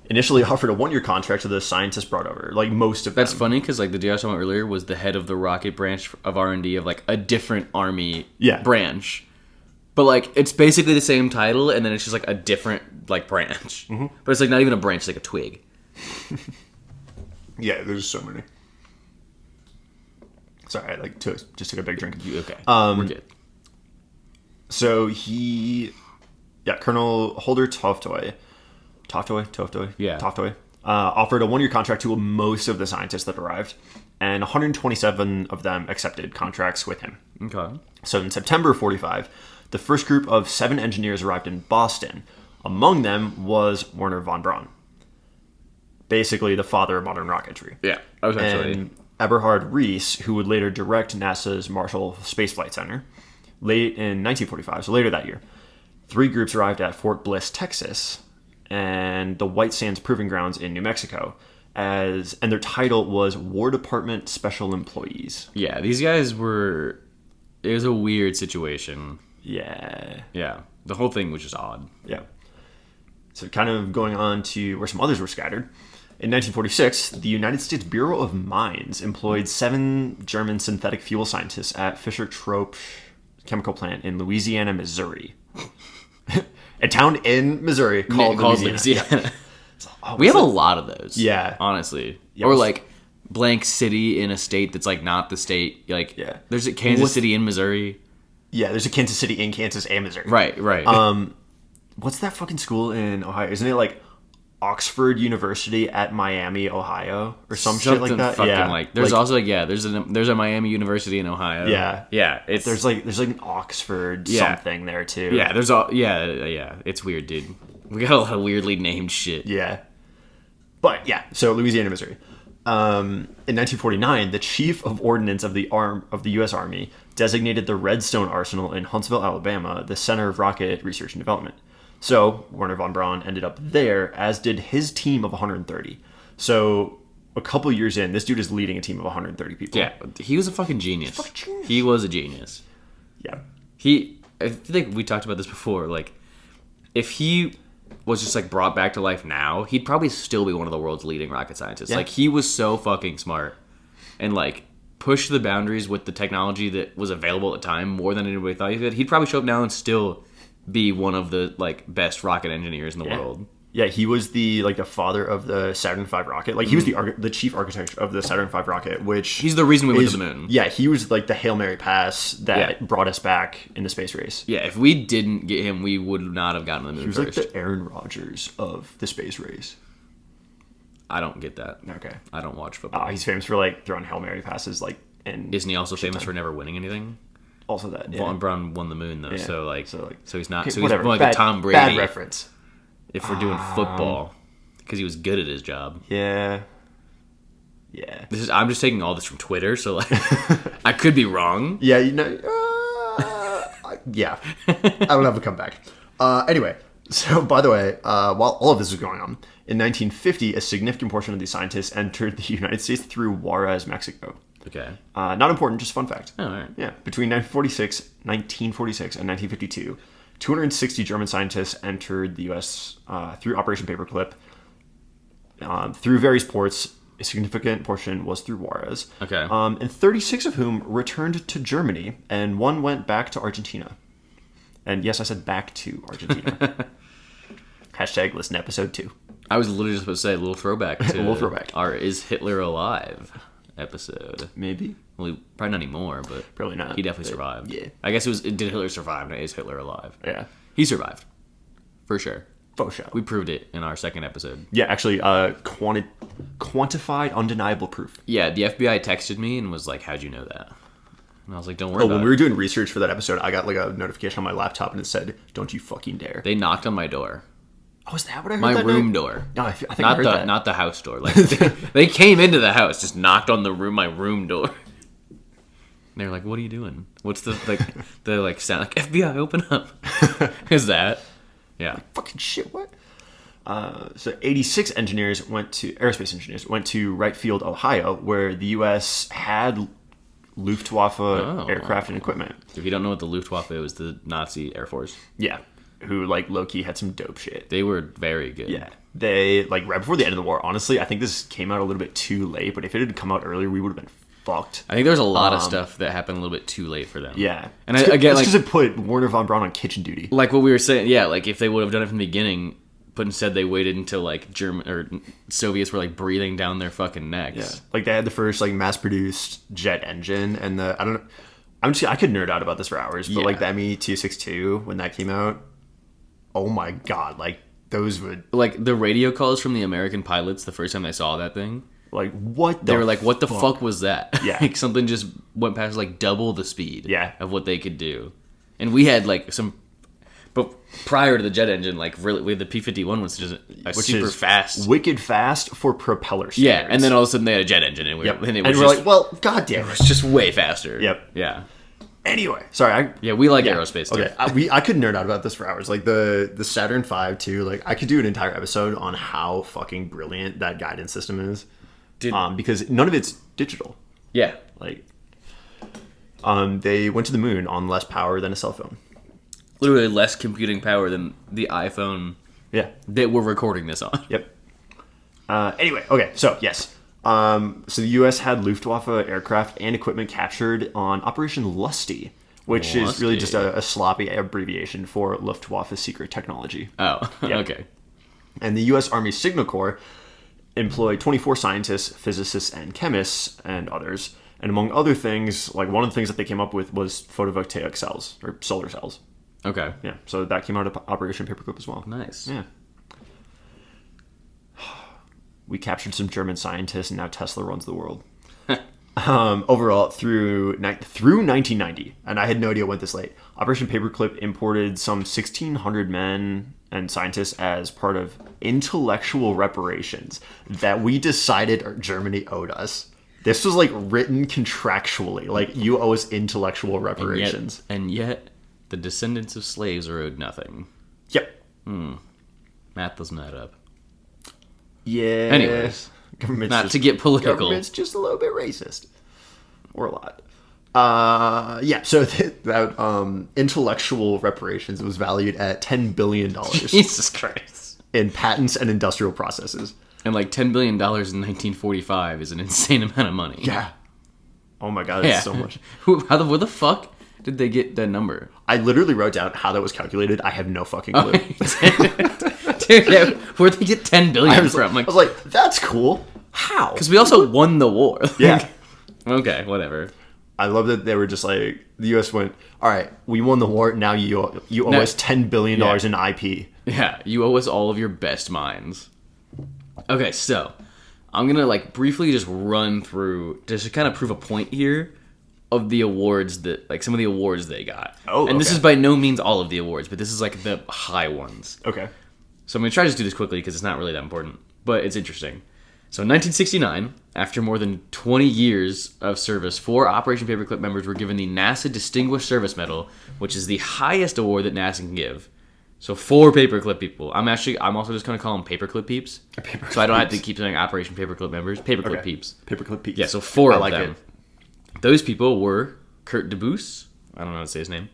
initially offered a 1-year contract to the scientists brought over. Like most of them. That's funny because like the dude I was talking about earlier was the head of the rocket branch of R&D of like a different Army branch. But like it's basically the same title, and then it's just like a different like branch. Mm-hmm. But it's like not even a branch; it's like a twig. Yeah, there's so many. Sorry, I just took a big drink. Okay, we're good. So Colonel Holder Toftoy, Yeah. Toftoy, offered a 1-year contract to most of the scientists that arrived, and 127 of them accepted contracts with him. Okay. So in September of 45, the first group of 7 engineers arrived in Boston. Among them was Wernher von Braun, basically the father of modern rocketry. Yeah, I was actually. And Eberhard Rees, who would later direct NASA's Marshall Space Flight Center, late in 1945, so later that year. 3 groups arrived at Fort Bliss, Texas, and the White Sands Proving Grounds in New Mexico, and their title was War Department Special Employees. Yeah, these guys were. It was a weird situation. Yeah. Yeah, the whole thing was just odd. Yeah. So kind of going on to where some others were scattered. In 1946, the United States Bureau of Mines employed 7 German synthetic fuel scientists at Fischer-Tropsch chemical plant in Louisiana, Missouri. A town in Missouri called Louisiana. Yeah. We have a lot of those. Yeah. Honestly. Yeah, or like blank city in a state that's like not the state. Like, yeah. There's a Kansas City in Missouri. Yeah, there's a Kansas City in Kansas and Missouri. Right. What's that fucking school in Ohio? Isn't it like Oxford University at Miami, Ohio, or some shit like that? Yeah. Like there's also there's a Miami University in Ohio. Yeah. Yeah. There's like an Oxford something there too. Yeah. It's weird, dude. We got a lot of weirdly named shit. Yeah. But yeah, so Louisiana, Missouri. In 1949, the chief of ordnance of the U.S. Army designated the Redstone Arsenal in Huntsville, Alabama, the center of rocket research and development. So Wernher von Braun ended up there, as did his team of 130. So a couple years in, this dude is leading a team of 130 people. Yeah, he was a fucking genius. He was a genius. Yeah. I think we talked about this before. Like, if he was just like brought back to life now, he'd probably still be one of the world's leading rocket scientists. Yeah. Like, he was so fucking smart and like pushed the boundaries with the technology that was available at the time more than anybody thought he could. He'd probably show up now and still be one of the like best rocket engineers in the world. Yeah, he was the father of the Saturn V rocket. Like, he was the chief architect of the Saturn V rocket, which he's the reason we went to the moon. Yeah, he was like the Hail Mary pass that brought us back in the space race. Yeah, if we didn't get him, we would not have gotten to the moon. He was first. Like the Aaron Rodgers of the space race. I don't get that. Okay, I don't watch football. He's famous for like throwing Hail Mary passes, like, and isn't he also famous for never winning anything? Also that, yeah. Von Braun won the moon though, so he's not. Okay, so whatever. He's more like a Tom Brady. Bad reference. If we're doing football, because he was good at his job. Yeah. I'm just taking all this from Twitter, so like I could be wrong. Yeah, yeah. I don't have a comeback. Anyway, so by the way, while all of this was going on, in 1950, a significant portion of these scientists entered the United States through Juarez, Mexico. Okay. Not important, just fun fact. Oh, all right. Yeah. Between 1946 and 1952, 260 German scientists entered the U.S. Through Operation Paperclip. Through various ports, a significant portion was through Juarez. Okay. And 36 of whom returned to Germany, and 1 went back to Argentina. And yes, I said back to Argentina. Hashtag listen to episode 2. I was literally just about to say a little throwback to a little throwback. Our Is Hitler Alive episode. Maybe. Well, probably not anymore, but probably not. He definitely survived. Yeah. I guess did Hitler survive? Is Hitler alive? Yeah. He survived. For sure. Faux show. We proved it in our second episode. Yeah, actually, quantified, undeniable proof. Yeah, the FBI texted me and was like, "How'd you know that?" And I was like, "Don't worry about it." When we were doing research for that episode, I got like a notification on my laptop and it said, "Don't you fucking dare." They knocked on my door. Oh, is that what I heard? My room door. No, I think not I heard that. Not the house door. Like they came into the house, just knocked on my room door. And they were like, "What are you doing? What's the sound? Like, FBI, open up." Is that? Yeah. Like, fucking shit. What? So 86 aerospace engineers went to Wright Field, Ohio, where the U.S. had Luftwaffe aircraft and equipment. If you don't know what the Luftwaffe is, the Nazi Air Force. Yeah. Who, like, low-key had some dope shit. They were very good. Yeah. They, like, right before the end of the war, honestly, I think this came out a little bit too late, but if it had come out earlier, we would have been fucked. I think there's a lot of stuff that happened a little bit too late for them. Yeah. And again, because it put Wernher von Braun on kitchen duty. Like what we were saying, yeah, like if they would have done it from the beginning, but instead they waited until, like, German or Soviets were, like, breathing down their fucking necks. Yeah. Like, they had the first, like, mass-produced jet engine, and I could nerd out about this for hours, but Yeah. like the ME-262 when that came out, oh my god, like those would Like the radio calls from the American pilots the first time they saw that thing. like what They were like, "What the fuck was that?" Yeah. Like something just went past like double the speed. Yeah. Of what they could do, and we had like some. But prior to the jet engine, like really, we had the P-51 was just which super is fast. wicked fast for propeller standards. Yeah, and then all of a sudden they had a jet engine, and, Yep. and it and was we're just, like, well, goddamn it. it's just way faster. Yep. Yeah. Anyway, sorry. Yeah, we like Yeah. aerospace too. Okay, I could nerd out about this for hours. Like the Saturn V too. Like I could do an entire episode on how fucking brilliant that guidance system is. Dude. Because none of it's digital. Yeah. Like, they went to the moon on less power than a cell phone. Literally less computing power than the iPhone Yeah. that we're recording this on. Yep. Anyway, okay, so yes. So the U.S. had Luftwaffe aircraft and equipment captured on Operation Lusty, which is really just a sloppy abbreviation for Luftwaffe secret technology. Oh, Yep. okay. And the U.S. Army Signal Corps employed 24 scientists, physicists, and chemists, and others. And among other things, like one of the things that they came up with was photovoltaic cells, or solar cells. Okay. Yeah, so that came out of Operation Paperclip as well. Nice. Yeah. We captured some German scientists, and now Tesla runs the world. Overall, through 1990, and I had no idea it went this late, Operation Paperclip imported some 1,600 men and scientists as part of intellectual reparations that we decided Germany owed us. This was like written contractually, like you owe us intellectual reparations. And yet, the descendants of slaves are owed nothing. Yep. Math doesn't add up. Yeah. Anyways, Government's not just, to get political. Government's just a little bit racist. Or a lot. Yeah, so that intellectual reparations was valued at $10 billion Jesus Christ. in patents and industrial processes. And like $10 billion in 1945 is an insane amount of money. Yeah. Oh my god, that's so much. Where the fuck did they get that number? I literally wrote down how that was calculated. I have no fucking clue. Dude, yeah, where'd they get $10 billion I was from? like, that's cool. How? Because we also won the war. Yeah. Okay, whatever. I love that they were just like, the U.S. went, all right, we won the war, now you owe us $10 billion in IP. Yeah, you owe us all of your best minds. Okay, so I'm gonna like briefly just run through just to kind of prove a point here of the awards that like some of the awards they got. Oh, and this okay. is by no means all of the awards, but this is like the high ones. Okay. So I'm gonna try to just do this quickly because it's not really that important, but it's interesting. So in 1969, after more than 20 years of service, 4 Operation Paperclip members were given the NASA Distinguished Service Medal, which is the highest award that NASA can give. So 4 Paperclip people. I'm also just going to call them Paperclip peeps. Paperclip So I don't have to peeps. keep saying Operation Paperclip members. Paperclip Okay. peeps. Paperclip peeps. Yeah, so 4 I of like them. it. Those people were Kurt DeBoos, I don't know how to say his name,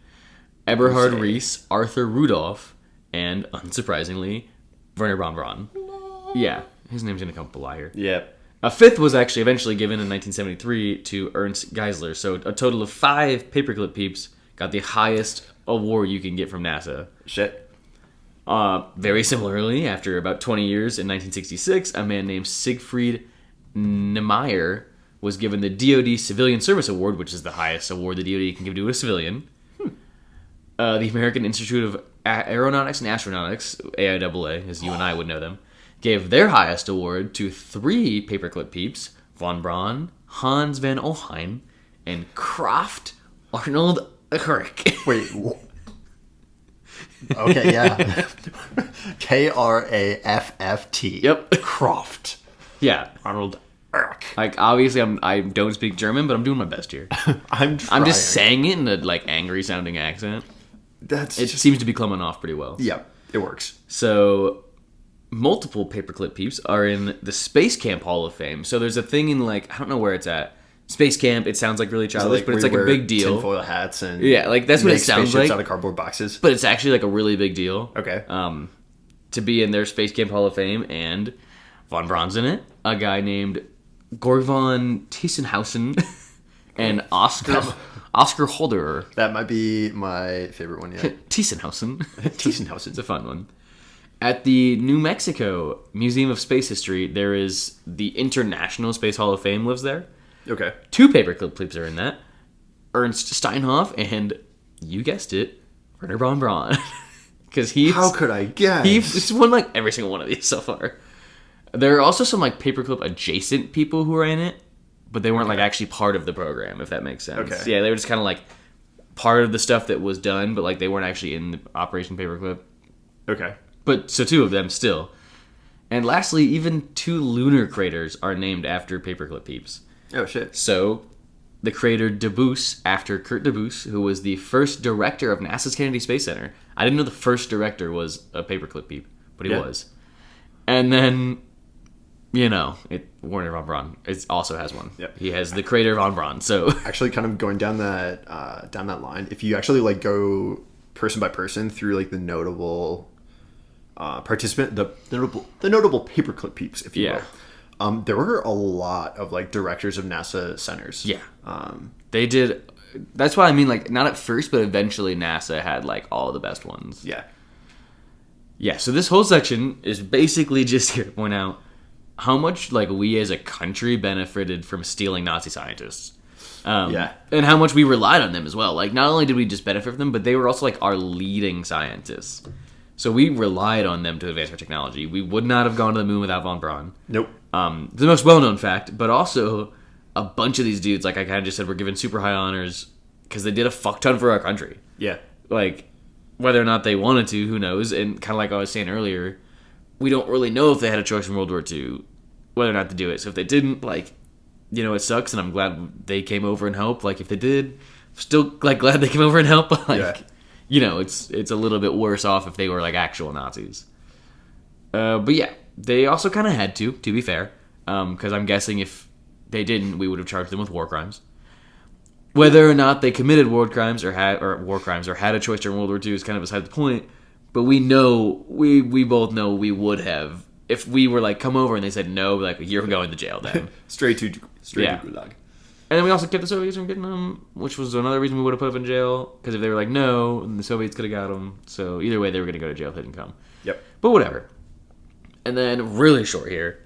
Eberhard Say. Rees, Arthur Rudolph, and, unsurprisingly, Werner von Braun. Yeah, his name's going to come up a lot here. Yeah. A 5th was actually eventually given in 1973 to Ernst Geisler. So a total of 5 Paperclip peeps got the highest award you can get from NASA. Shit. Very similarly, after about 20 years in 1966, a man named Siegfried Niemeyer was given the DoD Civilian Service Award, which is the highest award the DoD can give to a civilian. The American Institute of Aeronautics and Astronautics, AIAA, as you and I would know them, gave their highest award to 3 Paperclip peeps, von Braun, Hans van Olheim, and Kraft Arnold Kirk. Wait. Okay, yeah. Krafft. Yep. Croft. Yeah. Arnold Erk. Like, obviously, I don't speak German, but I'm doing my best here. I'm just saying it in a, like, angry-sounding accent. It seems to be coming off pretty well. Yeah, it works. So, multiple Paperclip peeps are in the Space Camp Hall of Fame. So there's a thing in, like, I don't know where it's at. Space Camp, it sounds like really childish, but it's like a big deal. Tinfoil hats and Yeah, like, that's what it make sounds spaceships like. out of cardboard boxes. But it's actually, like, a really big deal. Okay. To be in their Space Camp Hall of Fame, and Von Braun's in it. A guy named Gorvon Tissenhausen and Oscar Holderer. That might be my favorite one yet. Tissenhausen. Tissenhausen. It's a fun one. At the New Mexico Museum of Space History, there is the International Space Hall of Fame lives there. Okay. 2 Paperclip peeps are in that. Ernst Steinhoff, and you guessed it, Werner von Braun. Because he's... How could I guess? He's won, like, every single one of these so far. There are also some, like, Paperclip adjacent people who were in it, but they weren't, like, actually part of the program, if that makes sense. Okay. Yeah, they were just kind of, like, part of the stuff that was done, but, like, they weren't actually in the Operation Paperclip. Okay. But, so 2 of them still. And lastly, even 2 lunar craters are named after Paperclip peeps. Oh, shit. So, the crater Debus, after Kurt Debus, who was the first director of NASA's Kennedy Space Center. I didn't know the first director was a Paperclip peep, but he was. And then, Werner von Braun also has one. Yep. He has the crater von Braun. So, actually, kind of going down that line, if you actually like go person by person through like the notable participant, the notable Paperclip peeps, if you will. There were a lot of like directors of NASA centers. Yeah. They did. That's why I mean, like, not at first, but eventually NASA had like all the best ones. Yeah. Yeah. So this whole section is basically just here to point out how much like we as a country benefited from stealing Nazi scientists. And how much we relied on them as well. Like, not only did we just benefit from them, but they were also like our leading scientists. So we relied on them to advance our technology. We would not have gone to the moon without von Braun. Nope. The most well-known fact, but also a bunch of these dudes, like I kind of just said, were given super high honors because they did a fuck ton for our country. Yeah. Like, whether or not they wanted to, who knows? And kind of like I was saying earlier, we don't really know if they had a choice in World War II, whether or not to do it. So if they didn't, like, it sucks, and I'm glad they came over and helped. Like, if they did, still, like, glad they came over and helped, but, like, it's a little bit worse off if they were, like, actual Nazis. But yeah, they also kind of had to be fair, because I'm guessing if they didn't, we would have charged them with war crimes. Whether or not they committed war crimes or had a choice during World War II is kind of beside the point. But we know, we both know we would have, if we were like, come over and they said no, like, you're going to jail then. straight to Gulag. And then we also kept the Soviets from getting them, which was another reason we would have put them in jail. Because if they were like no, then the Soviets could have got them. So either way, they were going to go to jail if they didn't come. Yep. But whatever. And then really short here,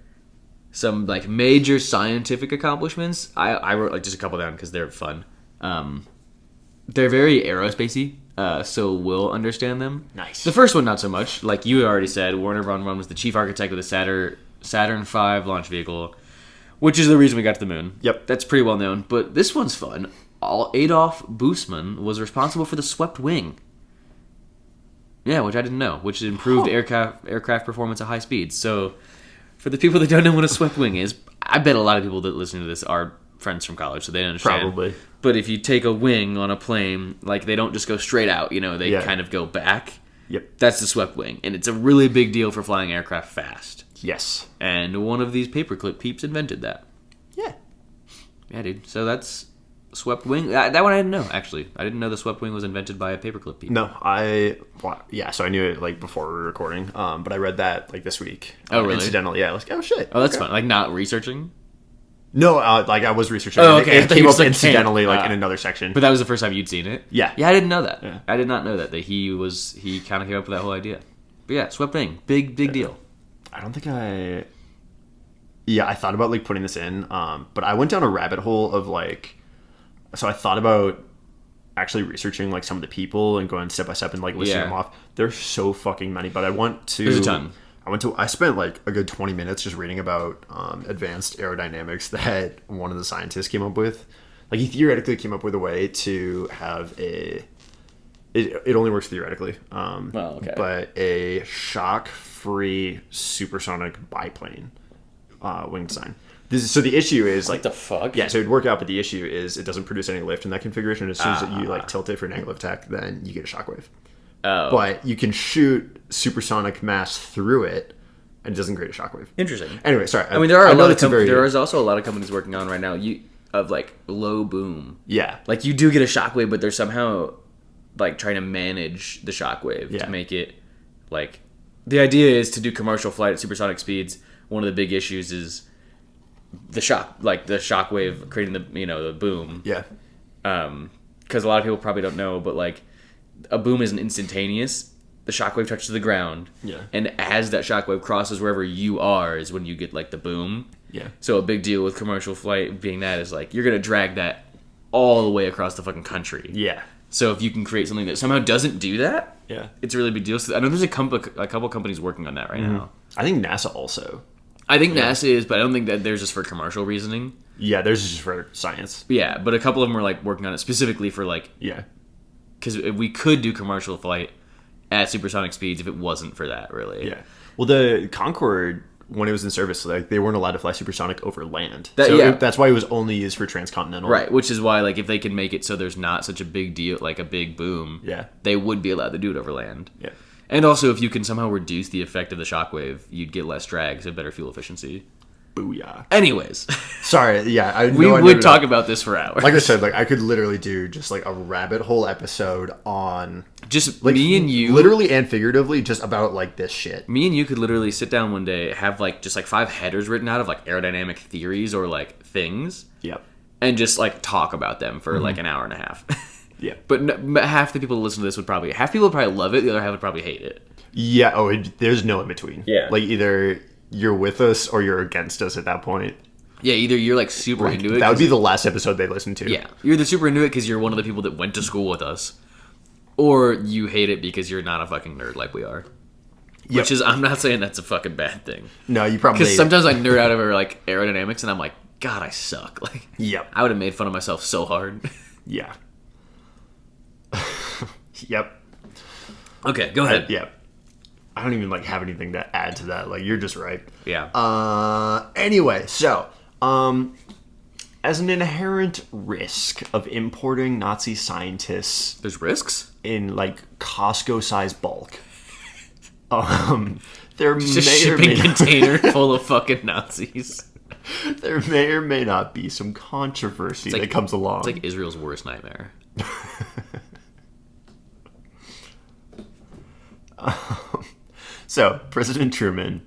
some like major scientific accomplishments. I wrote like just a couple down because they're fun. They're very aerospacey, so we'll understand them. Nice. The first one, not so much. Like you already said, Werner von Braun was the chief architect of the Saturn V launch vehicle, which is the reason we got to the moon. Yep. That's pretty well known. But this one's fun. Adolf Bussmann was responsible for the swept wing. Yeah, which I didn't know, which improved aircraft performance at high speeds. So, for the people that don't know what a swept wing is, I bet a lot of people that listen to this are friends from college, so they understand. Probably. But if you take a wing on a plane, like, they don't just go straight out, they kind of go back. Yep. That's the swept wing, and it's a really big deal for flying aircraft fast. Yes. And one of these Paperclip peeps invented that. Yeah. Yeah, dude. So that's swept wing. That one I didn't know, actually. I didn't know the swept wing was invented by a Paperclip peep. No, so I knew it like before we were recording, but I read that like this week. Oh, really? Incidentally, yeah. I was like, oh shit. Oh, that's fun. Like not researching? No, like I was researching. Oh, okay. It came up incidentally, like in another section. But that was the first time you'd seen it? Yeah. Yeah, I didn't know that. Yeah. I did not know that he kind of came up with that whole idea. But yeah, swept wing. Big deal. I don't think I thought about like putting this in, but I went down a rabbit hole of like, so I thought about actually researching like some of the people and going step by step and like listing them off. There's so fucking many, but There's a ton. I spent like a good 20 minutes just reading about advanced aerodynamics that one of the scientists came up with. Like he theoretically came up with a way to have it only works theoretically. Okay. But a shock-free supersonic biplane wing design. So the issue is like, what the fuck? Yeah, so it'd work out, but the issue is it doesn't produce any lift in that configuration. As soon as you like tilt it for an angle of attack, then you get a shockwave. Oh. But you can shoot supersonic mass through it, and it doesn't create a shockwave. Interesting. Anyway, sorry. I mean, there is also a lot of companies working on right now of like low boom. Yeah. Like you do get a shockwave, but they're somehow like trying to manage the shockwave to make it like the idea is to do commercial flight at supersonic speeds. One of the big issues is the shockwave creating the boom. Yeah. Because a lot of people probably don't know, but like a boom isn't instantaneous. The shockwave touches the ground. Yeah. And as that shockwave crosses wherever you are is when you get like the boom. Yeah. So a big deal with commercial flight being that is like you're gonna drag that all the way across the fucking country. Yeah. So if you can create something that somehow doesn't do that, it's a really big deal. So I know there's a couple companies working on that right now. I think NASA also. I think NASA is, but I don't think that theirs is for commercial reasoning. Yeah, theirs is just for science. Yeah, but a couple of them are like working on it specifically for like... Yeah. Because we could do commercial flight at supersonic speeds if it wasn't for that, really. Yeah. Well, the Concorde, when it was in service, like they weren't allowed to fly supersonic over land. That's why it was only used for transcontinental. Right, which is why, like, if they can make it so there's not such a big deal, like a big boom, they would be allowed to do it over land. Yeah. And also, if you can somehow reduce the effect of the shockwave, you'd get less drag, so better fuel efficiency. Booyah. Anyways. Sorry, yeah. We would talk about this for hours. Like I said, like I could literally do just like a rabbit hole episode on... Just like, me and you... Literally and figuratively, just about like this shit. Me and you could literally sit down one day, have like just like 5 headers written out of like aerodynamic theories or like things. Yep. And just like talk about them for like an hour and a half. Yeah. But half the people who listen to this would probably... Half people would probably love it, the other half would probably hate it. Yeah, there's no in between. Yeah. Like either you're with us or you're against us at that point. Yeah, either you're like super into it. That would be the last episode they listen to. Yeah. You're either super into it because you're one of the people that went to school with us, or you hate it because you're not a fucking nerd like we are. Yep. Which is, I'm not saying that's a fucking bad thing. No, you probably... Because sometimes I nerd out over like aerodynamics and I'm like, God, I suck. Like, yep. I would have made fun of myself so hard. Yeah. Yep. Okay, go ahead. Yeah. I don't even like have anything to add to that. Like, you're just right. Yeah. Anyway, so as an inherent risk of importing Nazi scientists, there's risks in like Costco-sized bulk. There just may shipping or may container full of fucking Nazis. There may or may not be some controversy that comes along. It's like Israel's worst nightmare. So, President Truman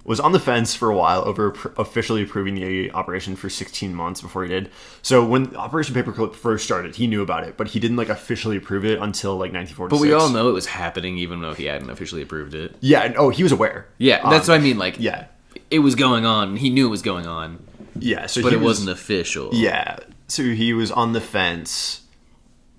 was on the fence for a while over officially approving the operation for 16 months before he did. So when Operation Paperclip first started, he knew about it, but he didn't like officially approve it until like 1946. But we all know it was happening even though he hadn't officially approved it. Yeah, and he was aware. Yeah, that's what I mean. Like, yeah, it was going on. He knew it was going on. Yeah, so but it wasn't official. Yeah, so he was on the fence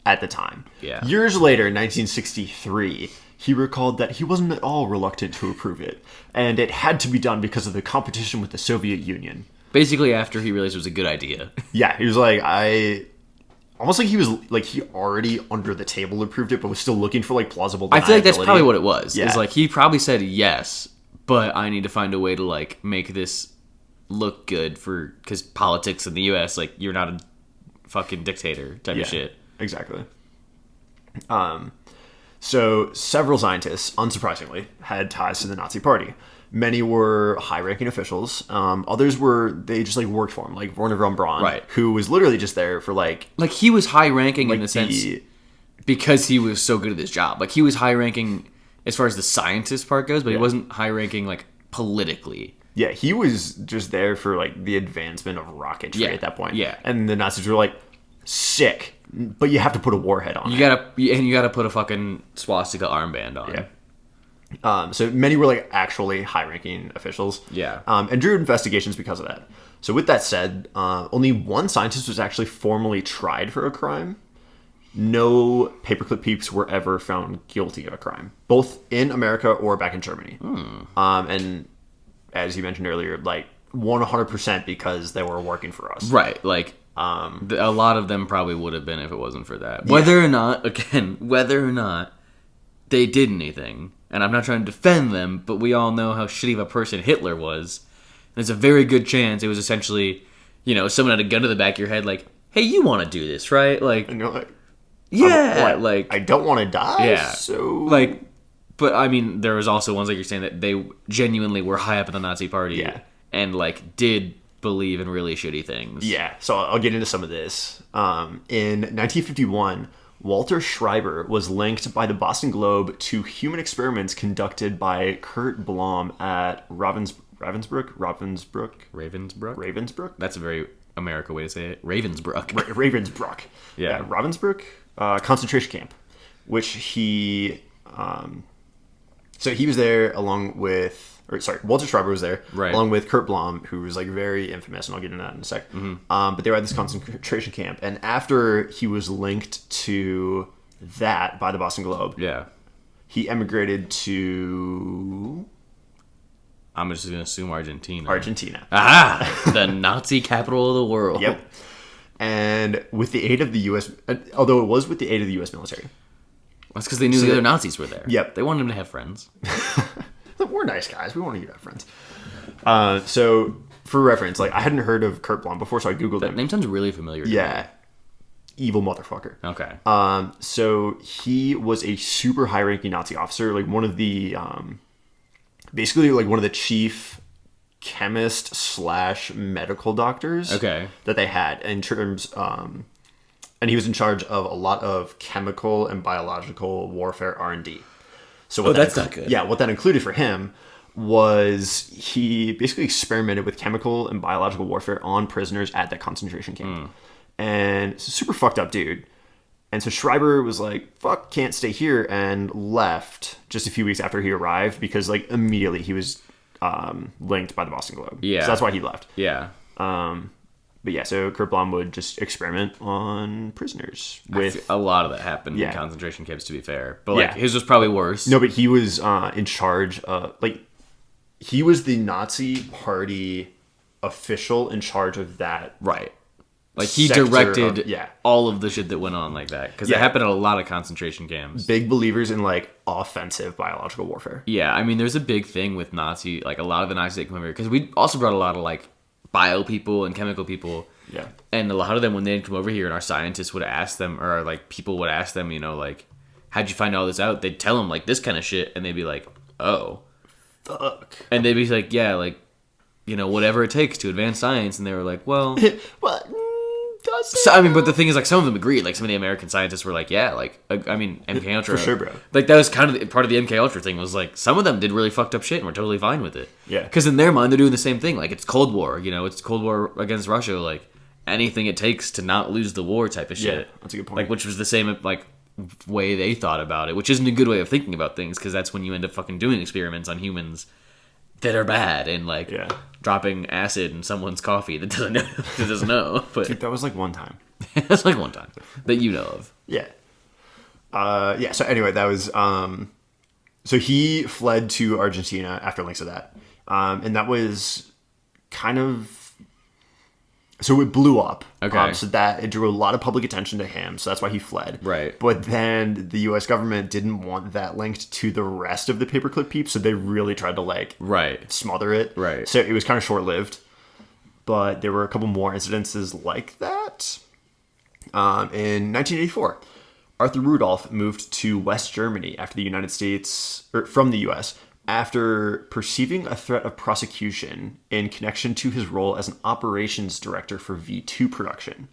at the time. Yeah. Years later, in 1963, he recalled that he wasn't at all reluctant to approve it, and it had to be done because of the competition with the Soviet Union. Basically, after he realized it was a good idea. Yeah, he was like, almost like he was like he already under the table approved it, but was still looking for like plausible deniability. I feel like that's probably what it was. Yeah. It's like he probably said yes, but I need to find a way to like make this look good because politics in the U.S. like you're not a fucking dictator type of shit. Exactly. So several scientists, unsurprisingly, had ties to the Nazi Party. Many were high-ranking officials. Others they just like worked for him, like Werner von Braun, right, who was literally just there for like he was high-ranking in the sense because he was so good at his job. Like he was high-ranking as far as the scientist part goes, but he wasn't high-ranking like politically. Yeah, he was just there for like the advancement of rocketry at that point. Yeah, and the Nazis were like, sick. But you have to put a warhead on. You gotta put a fucking swastika armband on. Yeah. So many were like actually high-ranking officials. Yeah. And drew investigations because of that. So with that said, only one scientist was actually formally tried for a crime. No Paperclip peeps were ever found guilty of a crime, both in America or back in Germany. And as you mentioned earlier, like 100% because they were working for us. Right. Like. A lot of them probably would have been if it wasn't for that. Whether or not they did anything, and I'm not trying to defend them, but we all know how shitty of a person Hitler was. There's a very good chance it was essentially, someone had a gun to the back of your head, like, "Hey, you want to do this, right?" Like, and you're like, like I don't want to die. Yeah, so like, but I mean, there was also ones like you're saying that they genuinely were high up in the Nazi Party, and like did believe in really shitty things. Yeah, so I'll get into some of this. In 1951, Walter Schreiber was linked by the Boston Globe to human experiments conducted by Kurt Blom at Ravensbrück. That's a very American way to say it. Ravensbrück. Ravensbrück. Yeah, Ravensbrück concentration camp, which he... So he was there along with Walter Schreiber was there, Right. along with Kurt Blom, who was like very infamous, and I'll get into that in a sec. But they were at this concentration camp, and after he was linked to that by the Boston Globe, Yeah. he emigrated to I'm just going to assume Argentina. Argentina. Aha! The Nazi capital of the world. Yep. And with the aid of the U.S., although it was with the aid of the U.S. military. That's because they knew the other Nazis were there. Yep. They wanted him to have friends. We're nice guys. We want you to have friends. So, for reference, like I hadn't heard of Kurt Blom before, so I googled That him. name sounds really familiar to me. Yeah. Evil motherfucker. Okay. So he was a super high-ranking Nazi officer, like one of the, basically like one of the chief chemist / medical doctors. Okay. That they had in terms, and he was in charge of a lot of chemical and biological warfare R&D. So what that's not good. Yeah, what that included for him was he basically experimented with chemical and biological warfare on prisoners at that concentration camp. And it's a super fucked up dude. And so Schreiber was like, fuck, can't stay here, and left just a few weeks after he arrived because, like, immediately he was linked by the Boston Globe. Yeah. So that's why he left. Yeah. But yeah, so Kurt Blom would just experiment on prisoners with... A lot of that happened in Yeah. concentration camps, to be fair. But, like, Yeah. his was probably worse. No, but he was in charge of... Like, he was the Nazi Party official in charge of that. Right. Like, he sector directed of- yeah. all of the shit that went on like that. Because it Yeah. happened at a lot of concentration camps. Big believers in, like, offensive biological warfare. Yeah, I mean, there's a big thing with Nazi... Like, a lot of the Nazis that come over here. Because we also brought a lot of, like, bio people and chemical people. Yeah. And a lot of them, when they'd come over here and our scientists would ask them, or, like, people would ask them, you know, like, how'd you find all this out? They'd tell them, like, this kind of shit. And they'd be like, oh. Fuck. And they'd be like, yeah, like, you know, whatever it takes to advance science. And they were like, well... What? Does it? So, I mean, but the thing is, like, some of them agreed. Like, some of the American scientists were like, yeah, like, I mean, MK Ultra. For sure, bro. Like, that was kind of part of the MK Ultra thing was, like, some of them did really fucked up shit and were totally fine with it. Yeah. Because in their mind, they're doing the same thing. Like, it's Cold War, you know, it's Cold War against Russia. Like, anything it takes to not lose the war type of shit. Yeah, that's a good point. Like, which was the same, like, way they thought about it, which isn't a good way of thinking about things because that's when you end up fucking doing experiments on humans that are bad and, like, Yeah. dropping acid in someone's coffee that doesn't know. But Dude, that was like one time. that's like one time that you know of. Yeah. Yeah, so anyway, that was... so he fled to Argentina after links of that. And that was kind of... So it blew up. Okay. So that it drew a lot of public attention to him. So that's why he fled. Right. But then the U.S. government didn't want that linked to the rest of the Paperclip peeps. So they really tried to, like, Right. smother it. Right. So it was kind of short-lived. But there were a couple more incidences like that. In 1984, Arthur Rudolph moved to West Germany after the United States, or from the U.S., after perceiving a threat of prosecution in connection to his role as an operations director for V2 production.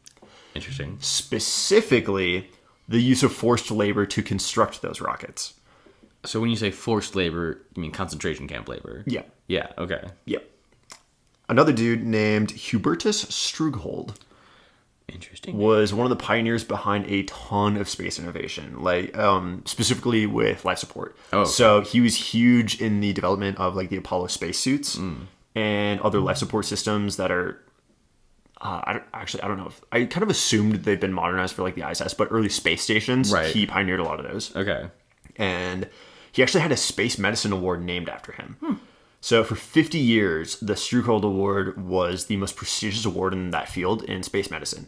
Interesting. Specifically, the use of forced labor to construct those rockets. So when you say forced labor, you mean concentration camp labor? Yeah. Yeah, okay. Yep. Another dude named Hubertus Strughold Interesting. was one of the pioneers behind a ton of space innovation, like specifically with life support. Oh. So he was huge in the development of, like, the Apollo spacesuits and other life support systems that are. I don't know. I kind of assumed they'd been modernized for, like, the ISS, but early space stations. Right. He pioneered a lot of those, Okay. and he actually had a space medicine award named after him. So for 50 years, the Strughold Award was the most prestigious award in that field in space medicine.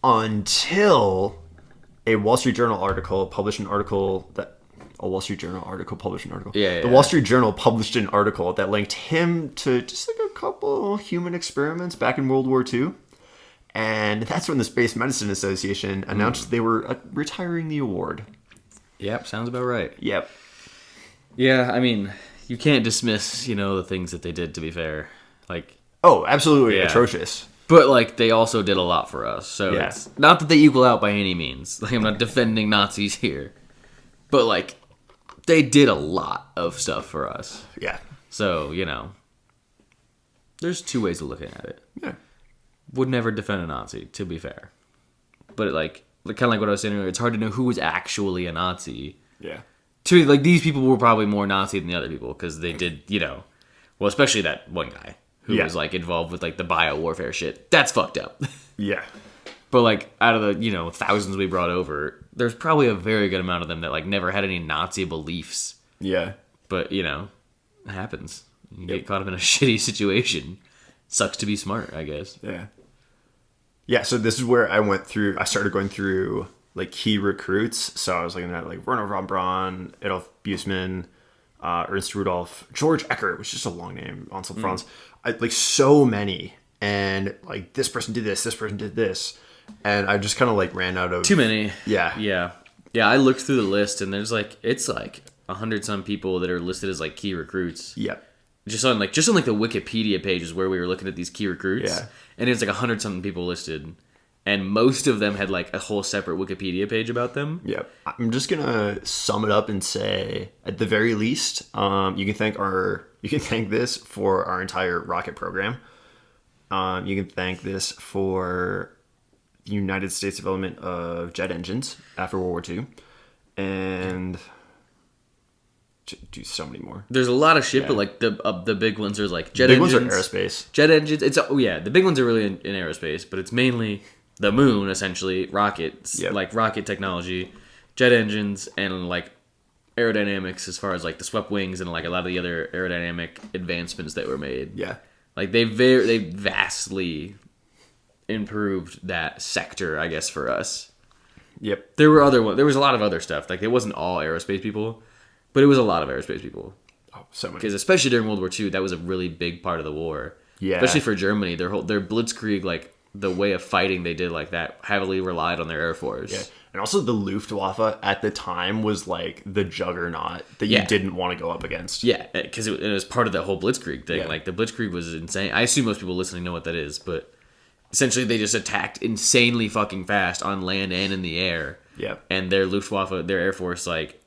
Until a Wall Street Journal article published an article that... A Wall Street Journal article published an article. Yeah. The Wall Street Journal published an article that linked him to just, like, a couple human experiments back in World War II. And that's when the Space Medicine Association announced they were retiring the award. Yep, sounds about right. Yep. Yeah, I mean, you can't dismiss, you know, the things that they did, to be fair. Like, Oh, absolutely Yeah. atrocious. but, like, they also did a lot for us. So Yeah. it's not that they equal out by any means. Like, I'm not defending Nazis here. But, like, they did a lot of stuff for us. Yeah. So, you know, there's two ways of looking at it. Yeah. Would never defend a Nazi, to be fair. But, like kind of like what I was saying earlier, it's hard to know who was actually a Nazi. Yeah. To like, these people were probably more Nazi than the other people because they did, you know, Well, especially that one guy who was like involved with like the bio-warfare shit. That's fucked up. Yeah. But like out of the, thousands we brought over, there's probably a very good amount of them that like never had any Nazi beliefs. Yeah. But, it happens. You get caught up in a shitty situation. Sucks to be smart, I guess. Yeah. Yeah, so this is where I started going through like key recruits. So I was looking at like Werner von Braun, Adolf Busemann, Ernst Rudolph, George Eckert, which is just a long name, Ansel Franz. Like so many. And like this person did this person did this. And I just kind of like ran out of... Too many. Yeah. Yeah. Yeah, I looked through the list and there's like, it's like 100 some people that are listed as like key recruits. Yep. Just on the Wikipedia pages where we were looking at these key recruits. Yeah. And it's like 100 something people listed. And most of them had like a whole separate Wikipedia page about them. Yeah. I'm just gonna sum it up and say, at the very least, you can thank this for our entire rocket program. You can thank this for the United States development of jet engines after World War II. And do so many more. There's a lot of shit, but like the big ones are like jet big engines. Big ones are aerospace. Jet engines. The big ones are really in aerospace, but it's mainly the moon, essentially, rockets, like rocket technology, jet engines, and like aerodynamics as far as like the swept wings and like a lot of the other aerodynamic advancements that were made. Yeah. Like they vastly improved that sector, I guess, for us. Yep. There was a lot of other stuff. Like it wasn't all aerospace people, but it was a lot of aerospace people. Oh, so many. Because especially during World War II, that was a really big part of the war. Yeah. Especially for Germany, their blitzkrieg, like the way of fighting they did like that, heavily relied on their air force. Yeah. And also the Luftwaffe at the time was like the juggernaut that you didn't want to go up against. Yeah, because it was part of that whole blitzkrieg thing. Yeah. Like the blitzkrieg was insane. I assume most people listening know what that is, but essentially they just attacked insanely fucking fast on land and in the air. Yeah. And their Luftwaffe, their air force, like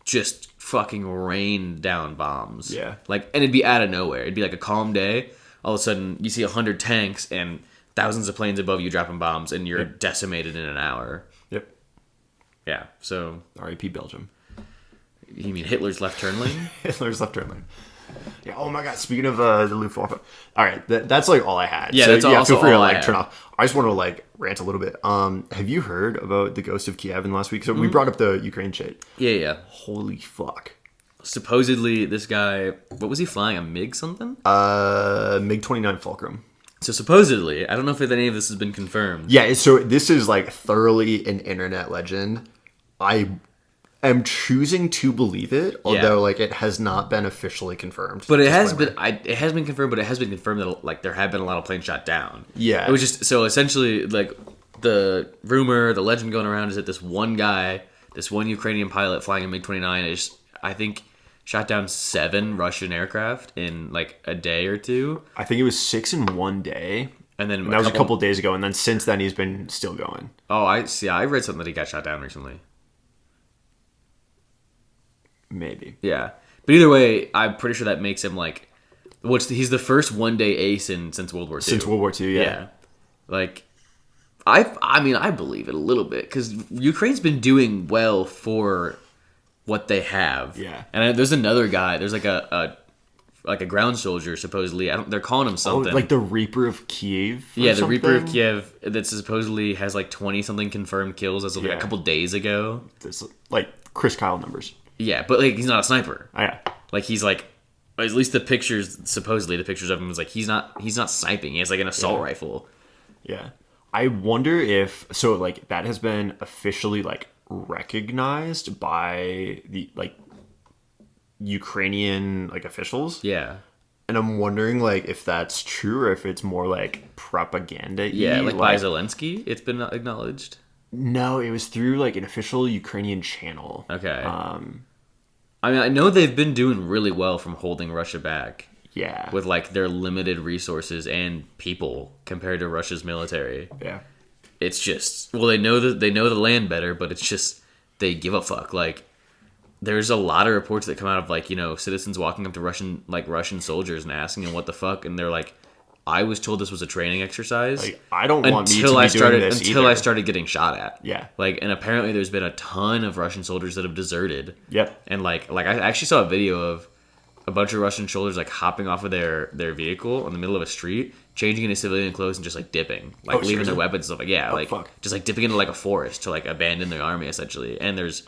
just fucking rained down bombs. Yeah. Like, and it'd be out of nowhere. It'd be like a calm day. All of a sudden, you see 100 tanks and thousands of planes above you dropping bombs, and you're decimated in an hour. Yep. Yeah. So. R.I.P. Belgium. You mean Hitler's left turn lane? Hitler's left turn lane. Yeah. Oh my God. Speaking of the Luftwaffe. All right. That's like all I had. Yeah. So, that's also feel free to all I like had. turn off. I just want to like rant a little bit. Have you heard about the ghost of Kiev in last week? So we brought up the Ukraine shit. Yeah. Holy fuck. Supposedly, this guy, what was he flying? A MiG something? MiG-29 Fulcrum. So supposedly, I don't know if any of this has been confirmed. Yeah, so this is like thoroughly an internet legend. I am choosing to believe it, although like it has not been officially confirmed. But it has been. It has been confirmed, but it has been confirmed that like there have been a lot of planes shot down. Yeah, it was just so essentially like the rumor, the legend going around is that this one guy, this one Ukrainian pilot flying a MiG-29 is, I think, shot down 7 Russian aircraft in like a day or two. I think it was 6 in one day. And then that was a couple days ago. And then since then, he's been still going. Oh, I see. I read something that he got shot down recently. Maybe. Yeah. But either way, I'm pretty sure that makes him like... he's the first one-day ace since World War II. Since World War II, yeah. Like, I mean, I believe it a little bit. Because Ukraine's been doing well for... what they have. Yeah. And there's another guy. There's like a ground soldier supposedly. They're calling him something. Oh, like the Reaper of Kiev. Yeah, the Reaper of Kiev that supposedly has like 20 something confirmed kills as of like a couple days ago. It's like Chris Kyle numbers. Yeah, but like he's not a sniper. Oh, yeah. Like he's like, at least the pictures of him was like he's not sniping. He has like an assault rifle. Yeah. I wonder if like that has been officially like recognized by the like Ukrainian like officials. Yeah. And I'm wondering like if that's true or if it's more like propaganda. Yeah, like by Zelensky, it's been acknowledged. No, it was through like an official Ukrainian channel. Okay. I mean, I know they've been doing really well from holding Russia back. Yeah. With like their limited resources and people compared to Russia's military. Yeah. It's just, well, they know the land better, but it's just they give a fuck. Like there's a lot of reports that come out of like, citizens walking up to Russian soldiers and asking them what the fuck, and they're like, I was told this was a training exercise. Like, I don't want me to be doing this until either. I started getting shot at. Yeah. Like, and apparently there's been a ton of Russian soldiers that have deserted. Yep. And like I actually saw a video of a bunch of Russian soldiers like hopping off of their vehicle in the middle of a street, changing into civilian clothes and just like dipping, like leaving their weapons and stuff. Like fuck. just like dipping into like a forest to like abandon their army essentially. And there's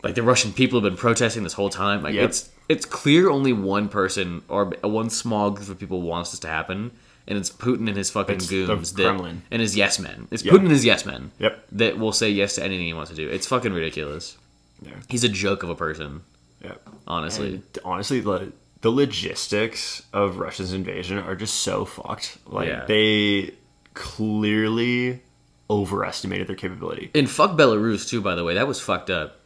like the Russian people have been protesting this whole time. Like it's clear only one person or one small group of people wants this to happen. And it's Putin and his fucking goons. The Kremlin. And his yes men. It's Putin and his yes men. Yep. That will say yes to anything he wants to do. It's fucking ridiculous. Yeah. He's a joke of a person. Yeah. Honestly. And honestly, the logistics of Russia's invasion are just so fucked. Like, they clearly overestimated their capability. And fuck Belarus, too, by the way. That was fucked up.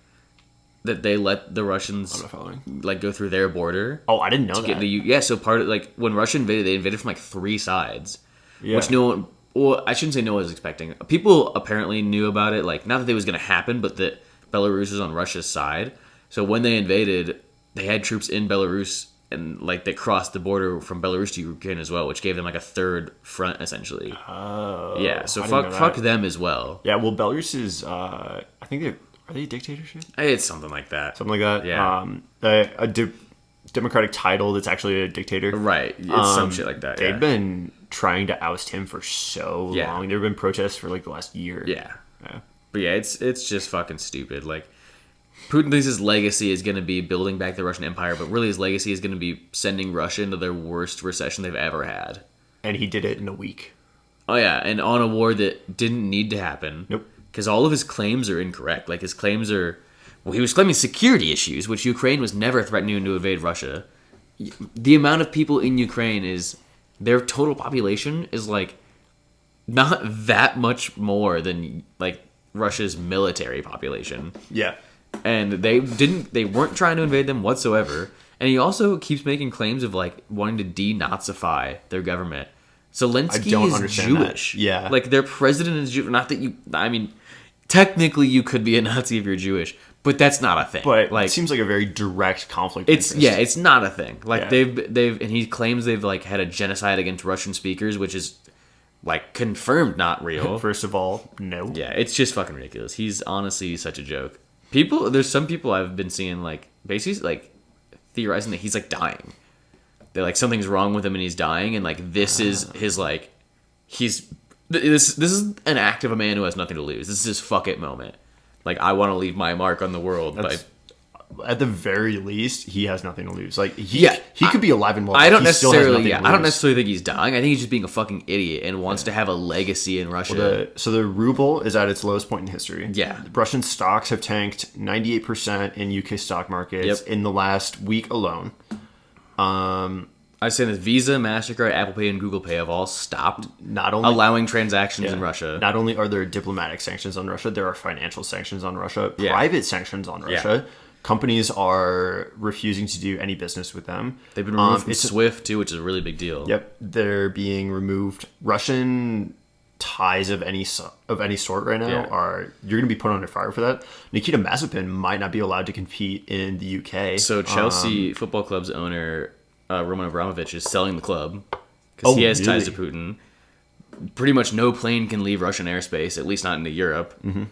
That they let the Russians like go through their border. Oh, I didn't know that. So part of like when Russia invaded, they invaded from like 3 sides, which I shouldn't say no one was expecting. People apparently knew about it, like not that it was going to happen, but that Belarus was on Russia's side. So when they invaded, they had troops in Belarus and like they crossed the border from Belarus to Ukraine as well, which gave them like a third front essentially. Oh, yeah. So fuck them as well. Yeah. Well, Belarus is I think are they a dictatorship? It's something like that. Something like that. Yeah. A democratic title that's actually a dictator. Right. It's some shit like that. They've been trying to oust him for so long. There have been protests for like the last year. Yeah. But yeah, it's just fucking stupid. Like Putin thinks his legacy is going to be building back the Russian Empire, but really his legacy is going to be sending Russia into their worst recession they've ever had. And he did it in a week. Oh yeah, and on a war that didn't need to happen. Nope. Because all of his claims are incorrect. Like, his claims are... Well, he was claiming security issues, which Ukraine was never threatening to invade Russia. The amount of people in Ukraine is... Their total population is, like, not that much more than, like, Russia's military population. Yeah. And they weren't trying to invade them whatsoever. And he also keeps making claims of, like, wanting to denazify their government. Zelensky is Jewish. That. Yeah. Like, their president is Jewish. Not that you... I mean... Technically, you could be a Nazi if you're Jewish, but that's not a thing. But like, it seems like a very direct conflict. It's not a thing. Like they've and he claims they've like had a genocide against Russian speakers, which is like confirmed not real. First of all, no. Yeah, it's just fucking ridiculous. He's honestly such a joke. There's some people I've been seeing like basically like theorizing that he's like dying. That like something's wrong with him and he's dying, and like this is his like This is an act of a man who has nothing to lose. This is his fuck it moment. Like, I want to leave my mark on the world. At the very least, he has nothing to lose. Like he could be alive and well. I don't necessarily think he's dying. I think he's just being a fucking idiot and wants to have a legacy in Russia. Well, so the ruble is at its lowest point in history. Yeah. Russian stocks have tanked 98% in UK stock markets in the last week alone. I say that Visa, MasterCard, Apple Pay, and Google Pay have all stopped allowing transactions in Russia. Not only are there diplomatic sanctions on Russia, there are financial sanctions on Russia, private sanctions on Russia. Yeah. Companies are refusing to do any business with them. They've been removed from SWIFT, too, which is a really big deal. Yep. They're being removed. Russian ties of any sort right now you're going to be put under fire for that. Nikita Mazepin might not be allowed to compete in the UK. So Chelsea Football Club's owner... Roman Abramovich is selling the club because he has ties to Putin. Pretty much no plane can leave Russian airspace, at least not into Europe. Mm-hmm.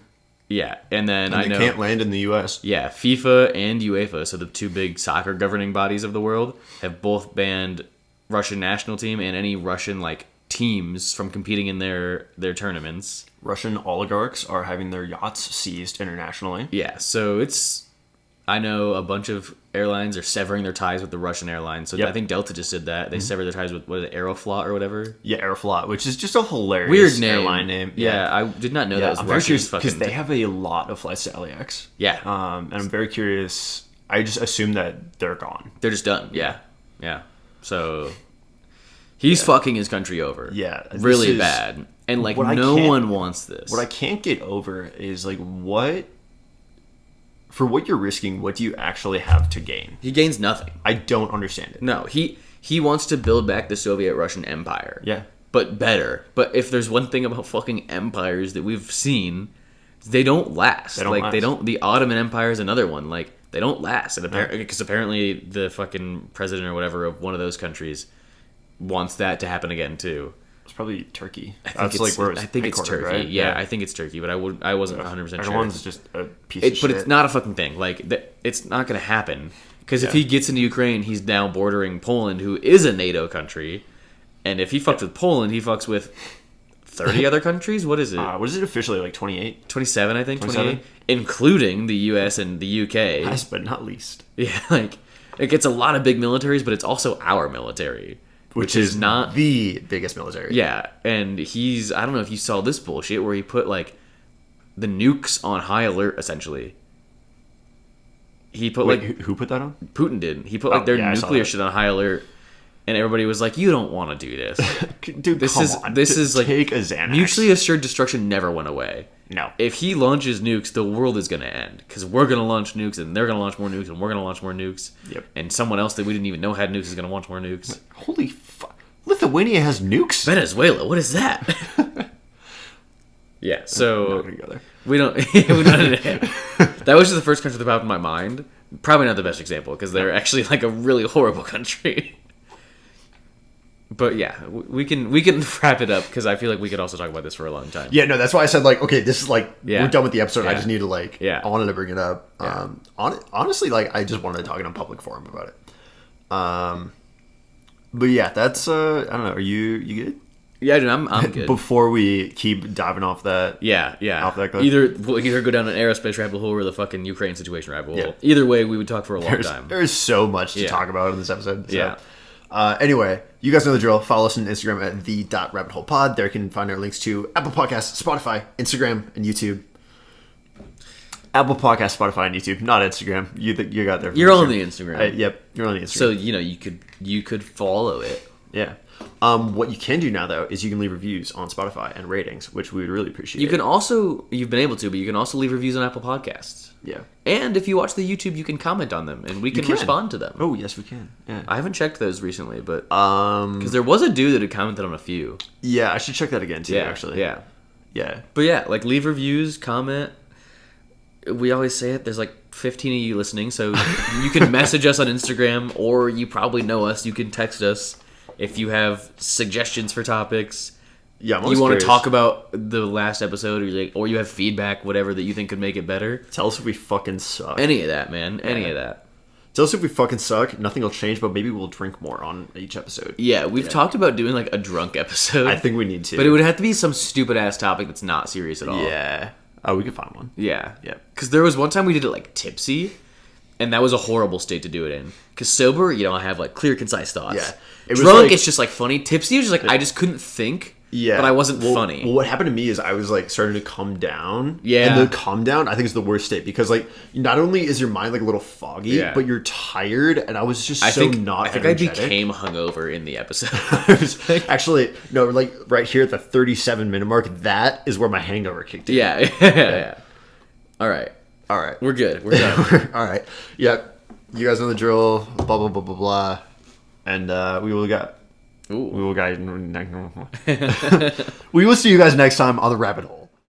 Yeah, and then I know... can't land in the U.S. Yeah, FIFA and UEFA, so the two big soccer governing bodies of the world, have both banned Russian national team and any Russian like teams from competing in their tournaments. Russian oligarchs are having their yachts seized internationally. Yeah, so it's... I know a bunch of airlines are severing their ties with the Russian airlines. So I think Delta just did that. They severed their ties with, what is it, Aeroflot or whatever? Yeah, Aeroflot, which is just a hilarious weird airline name. Yeah, I did not know that was I'm Russian. very curious because they have a lot of flights to LAX. Yeah. And I'm very curious. I just assume that they're gone. They're just done. Yeah. So he's fucking his country over. Yeah. Really bad. And like no one wants this. What I can't get over is like for what you're risking, what do you actually have to gain? He gains nothing. I don't understand it. No, he wants to build back the Soviet Russian Empire. Yeah. But better. But if there's one thing about fucking empires that we've seen, they don't last. The Ottoman Empire is another one. Like, they don't last. And because apparently the fucking president or whatever of one of those countries wants that to happen again too. It's probably Turkey. I think it's Turkey. Right? Yeah, I think it's Turkey, but I wasn't 100% sure. Everyone's just a piece of shit. But it's not a fucking thing. Like, it's not going to happen Because if he gets into Ukraine, he's now bordering Poland, who is a NATO country. And if he fucks with Poland, he fucks with 30 other countries? What is it? What is it officially, like 28? 27, I think. 27? 28? Including the US and the UK. Last but not least. Yeah, like, it gets a lot of big militaries, but it's also our military. Which is not the biggest military. Yeah, and he's... I don't know if you saw this bullshit where he put, like, the nukes on high alert, essentially. He put, Wait, like... who put that on? Putin did. He put, like, their nuclear shit on high alert, and everybody was like, you don't want to do this. Dude, this is like... Take a Xanax. Mutually assured destruction never went away. No. If he launches nukes, the world is going to end. Because we're going to launch nukes, and they're going to launch more nukes, and we're going to launch more nukes. Yep. And someone else that we didn't even know had nukes is going to launch more nukes. Holy fuck. Lithuania has nukes? Venezuela, what is that? Yeah, so... I'm not going to go there. We don't... That was just the first country that popped in my mind. Probably not the best example, because they're actually like a really horrible country. But yeah, we can wrap it up, because I feel like we could also talk about this for a long time. Yeah, no, that's why I said, like, okay, this is like, we're done with the episode. Yeah. I just need to, like, Yeah. I wanted to bring it up. Yeah. Honestly, like, I just wanted to talk in a public forum about it. But yeah, that's, I don't know, are you good? Yeah, dude, I'm good. Before we keep diving off that. Yeah. Off that cliff? We'll either go down an aerospace rabbit hole or the fucking Ukraine situation rabbit hole. Yeah. Either way, we would talk for a long time. There's so much to talk about in this episode. So. Yeah. Anyway, you guys know the drill. Follow us on Instagram at the.rabbitholepod. There you can find our links to Apple Podcasts, Spotify, Instagram, and YouTube. Apple Podcasts, Spotify, and YouTube, not Instagram. You got there. You're on the Instagram. Yep, you're on the Instagram. So you could follow it. Yeah. What you can do now, though, is you can leave reviews on Spotify and ratings, which we would really appreciate. You can also, you've been able to, but you can also leave reviews on Apple Podcasts. Yeah. And if you watch the YouTube, you can comment on them, and we can respond to them. Oh, yes, we can. Yeah. I haven't checked those recently, but because there was a dude that had commented on a few. Yeah, I should check that again too. Yeah, Actually. yeah. But yeah, like leave reviews, comment. We always say it. There's like 15 of you listening, so you can message us on Instagram, or you probably know us. You can text us if you have suggestions for topics. Yeah, you want to talk about the last episode, or you have feedback, whatever that you think could make it better. Tell us if we fucking suck. Any of that, man. Any of that. Tell us if we fucking suck. Nothing will change, but maybe we'll drink more on each episode. Yeah, we've talked about doing like a drunk episode. I think we need to. But it would have to be some stupid ass topic that's not serious at all. Yeah. Oh, we could find one. Yeah. Yeah. Because there was one time we did it like tipsy, and that was a horrible state to do it in. Because sober, I have like clear, concise thoughts. Yeah. It was Drunk, like, it's just like funny. Tipsy was just like, I just couldn't think. Yeah. But I wasn't funny. Well, what happened to me is I was like starting to come down. Yeah. And the come down, I think, is the worst state because like not only is your mind like a little foggy, but you're tired, and I was just I think I became hungover in the episode. Actually, no, like right here at the 37-minute mark, that is where my hangover kicked in. Yeah. All right. We're good. We're done. All right. Yep. You guys know the drill. Blah blah blah blah blah. And we will see you guys next time on the rabbit hole.